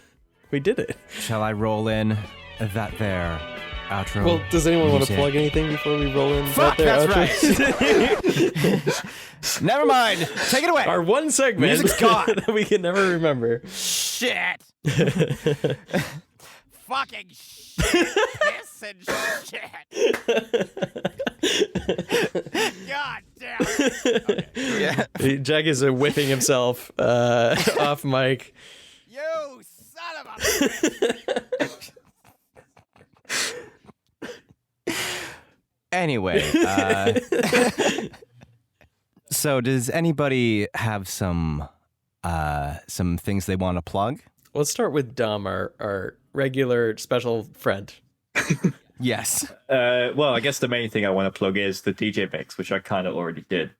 Speaker 2: we did it.
Speaker 1: Shall I roll in that there outro?
Speaker 2: Well, does anyone want to
Speaker 1: music?
Speaker 2: plug anything before we roll in?
Speaker 1: Fuck,
Speaker 2: that
Speaker 1: that's
Speaker 2: outro?
Speaker 1: right. Never mind. Take it away.
Speaker 2: Our one segment
Speaker 1: Music's gone.
Speaker 2: that we can never remember.
Speaker 1: Shit. Fucking shit. Piss and shit. God damn it. Okay. Yeah.
Speaker 2: Jack is whipping himself off mic.
Speaker 1: You son of a bitch. Anyway, so does anybody have some things they want to plug?
Speaker 2: Let's start with Dom, our regular special friend.
Speaker 1: Yes.
Speaker 3: Well, I guess the main thing I want to plug is the DJ mix, which I kind of already did.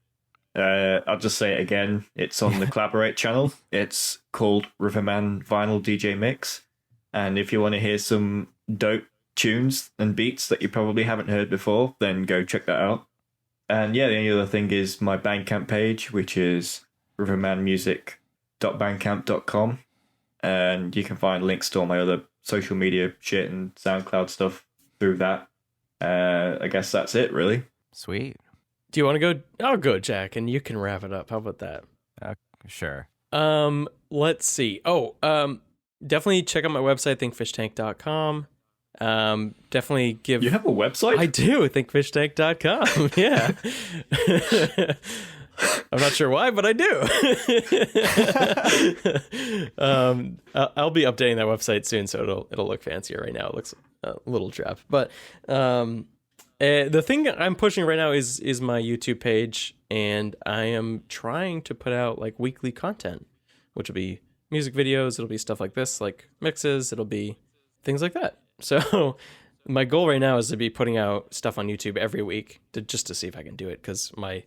Speaker 3: I'll just say it again. It's on the Collaborate channel. It's called Riverman Vinyl DJ Mix. And if you want to hear some dope tunes and beats that you probably haven't heard before, then go check that out. And yeah, the only other thing is my Bandcamp page, which is rivermanmusic.bandcamp.com. And you can find links to all my other social media shit and SoundCloud stuff through that. I guess that's it, really.
Speaker 1: Sweet.
Speaker 2: Do you want to go? I'll go, Jack, and you can wrap it up. How about that?
Speaker 1: Sure.
Speaker 2: Let's see. Definitely check out my website, thinkfishtank.com. Definitely give...
Speaker 3: You have a website?
Speaker 2: I do, thinkfishtank.com. Yeah. I'm not sure why, but I do. I'll be updating that website soon, so it'll look fancier. Right now it looks a little drab. But the thing I'm pushing right now is my YouTube page, and I am trying to put out like weekly content, which will be music videos, it'll be stuff like this, like mixes, it'll be things like that. So my goal right now is to be putting out stuff on YouTube every week just to see if I can do it, because my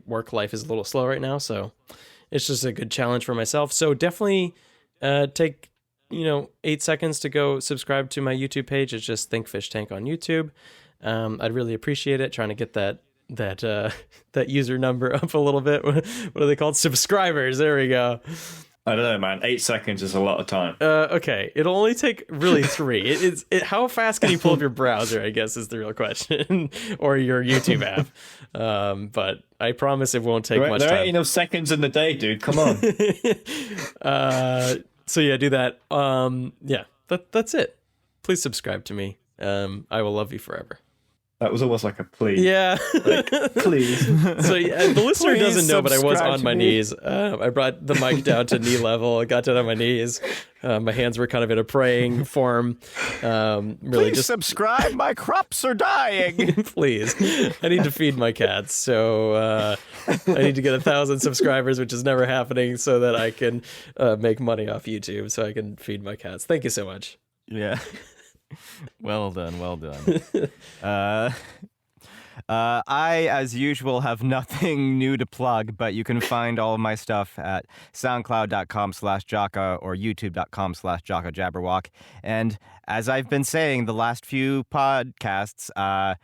Speaker 2: work life is a little slow right now, so it's just a good challenge for myself. So definitely take 8 seconds to go subscribe to my YouTube page. It's just Think Fish Tank on YouTube. I'd really appreciate it. Trying to get that user number up a little bit. What are they called? Subscribers. There we go.
Speaker 3: I don't know, man. 8 seconds is a lot of time.
Speaker 2: Okay, it'll only take really 3. How fast can you pull up your browser, I guess, is the real question, or your YouTube app. But I promise it won't take much time.
Speaker 3: There ain't enough seconds in the day, dude. Come on.
Speaker 2: So yeah, do that. Yeah, that's it. Please subscribe to me. I will love you forever.
Speaker 3: That was almost like a plea.
Speaker 2: Yeah.
Speaker 3: Like, please.
Speaker 2: So yeah, the listener
Speaker 1: Please
Speaker 2: doesn't know, but I was
Speaker 1: subscribe
Speaker 2: on
Speaker 1: to
Speaker 2: my
Speaker 1: me.
Speaker 2: knees. I brought the mic down to knee level. I got down on my knees. My hands were kind of in a praying form. Really,
Speaker 1: Please
Speaker 2: just
Speaker 1: subscribe. My crops are dying.
Speaker 2: please. I need to feed my cats. So I need to get 1,000 subscribers, which is never happening, so that I can make money off YouTube, so I can feed my cats. Thank you so much.
Speaker 1: Yeah. Well done. I, as usual, have nothing new to plug, but you can find all of my stuff at soundcloud.com/Jocka or youtube.com/JockaJabberwock. And as I've been saying the last few podcasts, I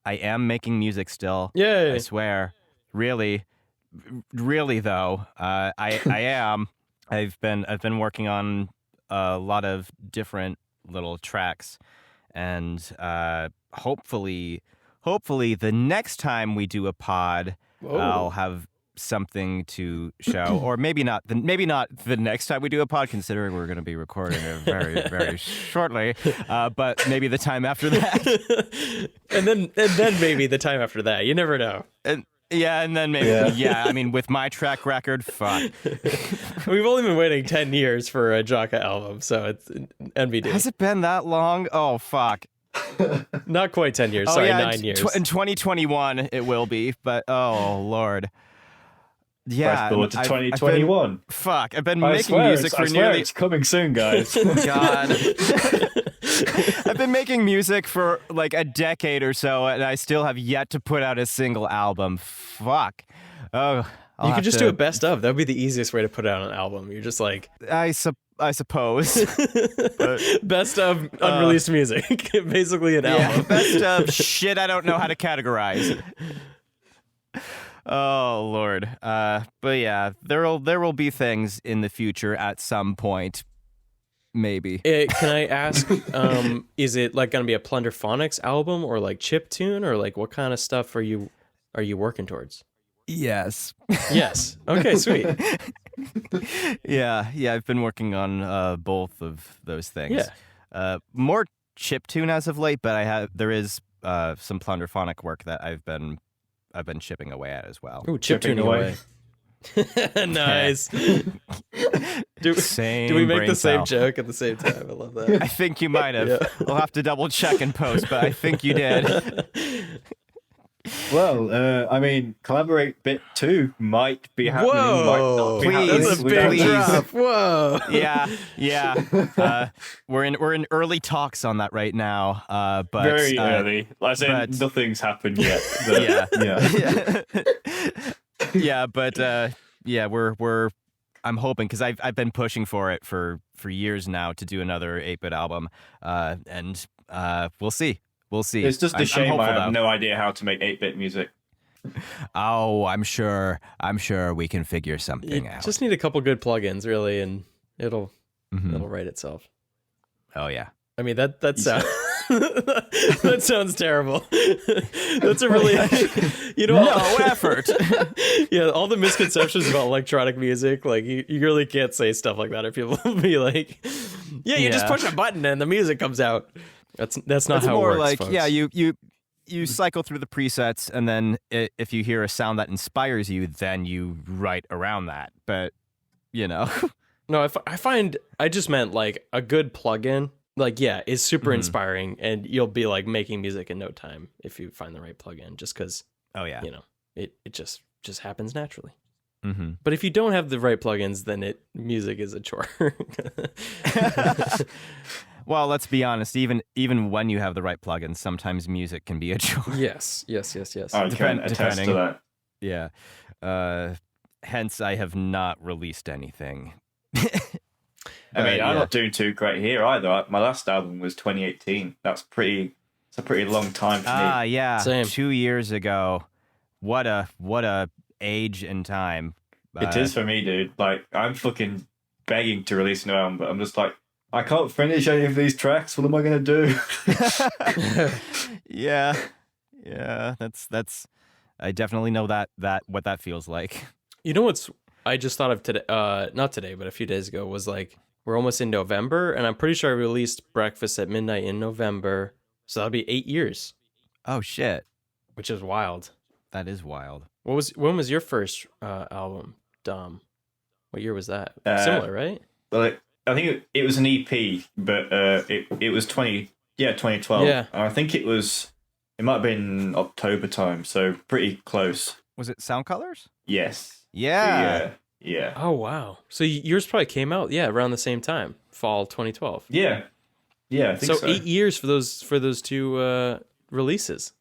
Speaker 1: am making music still.
Speaker 2: Yay.
Speaker 1: I swear. Really though. I am. I've been working on a lot of different little tracks, and hopefully the next time we do a pod, I'll have something to show, or maybe not the next time we do a pod, considering we're going to be recording it very, very shortly, but maybe the time after that.
Speaker 2: and then maybe the time after that. You never know.
Speaker 1: And then maybe, I mean, with my track record, fuck.
Speaker 2: We've only been waiting 10 years for a Jaka album, so it's NBD.
Speaker 1: Has it been that long? Oh, fuck.
Speaker 2: Not quite 10 years, sorry, 9 years.
Speaker 1: In 2021, it will be, but oh, Lord. Yeah.
Speaker 3: Fast forward to 2021.
Speaker 1: I've been making music for nearly...
Speaker 3: It's coming soon, guys.
Speaker 1: God. I've been making music for like a decade or so, and I still have yet to put out a single album. Fuck. Oh,
Speaker 2: you could just do a best of. That would be the easiest way to put out an album. You're just like...
Speaker 1: I suppose. But,
Speaker 2: best of unreleased music. Basically an album.
Speaker 1: Best of shit I don't know how to categorize. Oh, Lord. But yeah, there will be things in the future at some point. Maybe.
Speaker 2: Can I ask, is it like going to be a Plunderphonics album or like chiptune, or like what kind of stuff are you working towards?
Speaker 1: Yes.
Speaker 2: Yes. Okay, sweet.
Speaker 1: Yeah, I've been working on both of those things.
Speaker 2: Yeah.
Speaker 1: More chiptune as of late, but there is some Plunderphonic work that I've been chipping away at as well.
Speaker 2: Ooh, chiptuning away. Nice. Do we make the same joke at the same time? I love that.
Speaker 1: I think you might have. Yeah. We'll have to double check in post, but I think you did.
Speaker 3: Well, I mean, Collaborate Bit 2 might be happening.
Speaker 2: Whoa!
Speaker 3: Might not be
Speaker 2: That's a big drop. Whoa!
Speaker 1: Yeah. We're in early talks on that right now. But
Speaker 3: very early. Like I said, nothing's happened yet.
Speaker 1: We're. I'm hoping, because I've been pushing for it for years now to do another 8-bit album, and we'll see. We'll see.
Speaker 3: It's just a shame I have no idea how to make 8-bit music.
Speaker 1: Oh, I'm sure we can figure something out.
Speaker 2: Just need a couple good plugins, really, and it'll write itself.
Speaker 1: Oh yeah.
Speaker 2: I mean that sounds that sounds terrible. That's a really
Speaker 1: no effort.
Speaker 2: Yeah, all the misconceptions about electronic music, like you really can't say stuff like that, or people will be like, you just push a button and the music comes out. That's not how it works,
Speaker 1: like,
Speaker 2: folks.
Speaker 1: Yeah, you cycle through the presets, and then if you hear a sound that inspires you, then you write around that. But,
Speaker 2: No, I find, I just meant like a good plugin, like, is super inspiring, and you'll be like making music in no time if you find the right plugin, just because, it just happens naturally.
Speaker 1: Mm-hmm.
Speaker 2: But if you don't have the right plugins, then music is a chore.
Speaker 1: Well, let's be honest. Even when you have the right plugins, sometimes music can be a chore.
Speaker 2: Yes.
Speaker 3: I can attest to that.
Speaker 1: Yeah. Hence, I have not released anything.
Speaker 3: I mean, I'm not doing too great here either. My last album was 2018. It's a pretty long time for me.
Speaker 1: Yeah.
Speaker 2: Same.
Speaker 1: 2 years ago. What a age and time.
Speaker 3: It is for me, dude. Like, I'm fucking begging to release an album, but I'm just like, I can't finish any of these tracks. What am I going to do?
Speaker 1: Yeah. That's. I definitely know that what that feels like.
Speaker 2: You know what's? I just thought of today. Not today, but a few days ago. Was like, we're almost in November, and I'm pretty sure I released Breakfast at Midnight in November, so that'll be 8 years.
Speaker 1: Oh shit!
Speaker 2: Which is wild.
Speaker 1: That is wild.
Speaker 2: When was your first album, Dom? What year was that? Similar, right?
Speaker 3: Well, I think it was an EP, but it was 2012.
Speaker 2: Yeah.
Speaker 3: And I think it might have been October time, so pretty close.
Speaker 1: Was it Sound Colors?
Speaker 3: Yes.
Speaker 1: Yeah.
Speaker 3: Yeah.
Speaker 2: Oh wow. So yours probably came out around the same time, fall 2012.
Speaker 3: Yeah. I think so.
Speaker 2: 8 years for those two releases.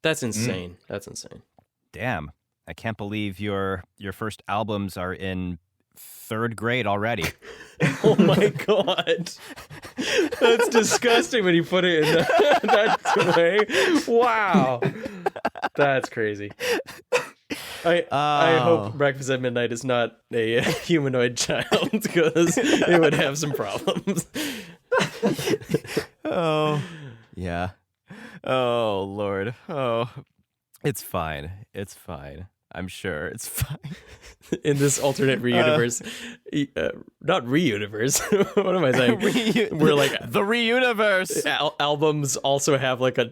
Speaker 2: That's insane. That's insane.
Speaker 1: Damn. I can't believe your first albums are in 3rd grade already.
Speaker 2: Oh my god. That's disgusting when you put it in that way. Wow. That's crazy. I hope Breakfast at Midnight is not a humanoid child, because it would have some problems.
Speaker 1: Oh. Yeah. Oh, Lord. Oh. It's fine. I'm sure it's fine.
Speaker 2: In this alternate re-universe, not re-universe. What am I saying? We're like
Speaker 1: the re-universe.
Speaker 2: Albums also have like a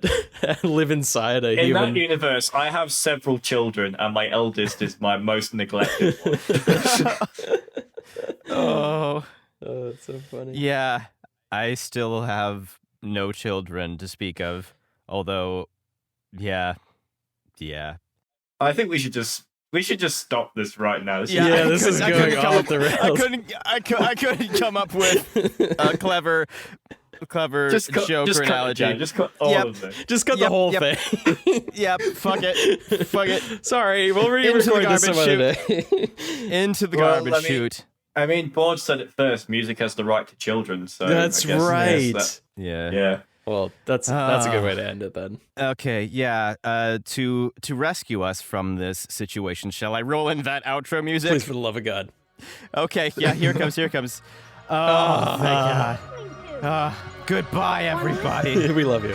Speaker 2: live inside a
Speaker 3: In
Speaker 2: human.
Speaker 3: that universe, I have several children, and my eldest is my most neglected one.
Speaker 1: Oh,
Speaker 2: that's so funny.
Speaker 1: Yeah, I still have no children to speak of. Although, yeah.
Speaker 3: I think we should just stop this right now.
Speaker 2: This is going off the rails.
Speaker 1: I couldn't come up with a clever joke or analogy.
Speaker 3: Yeah, just cut all of it.
Speaker 2: Just cut the whole thing.
Speaker 1: Yep. Fuck it.
Speaker 2: Sorry, we'll re-record this some other day.
Speaker 1: Into the garbage chute.
Speaker 3: I mean, Board said it first. Music has the right to children. So
Speaker 2: that's
Speaker 3: I guess
Speaker 2: right.
Speaker 3: Yeah.
Speaker 2: Well, that's a good way to end it then.
Speaker 1: Okay, yeah. To rescue us from this situation, shall I roll in that outro music?
Speaker 2: Please, for the love of God.
Speaker 1: Okay, yeah. Here it comes. Oh, thank God. Goodbye, everybody.
Speaker 2: We love you.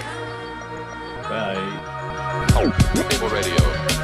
Speaker 3: Bye.
Speaker 6: CollaboRadio.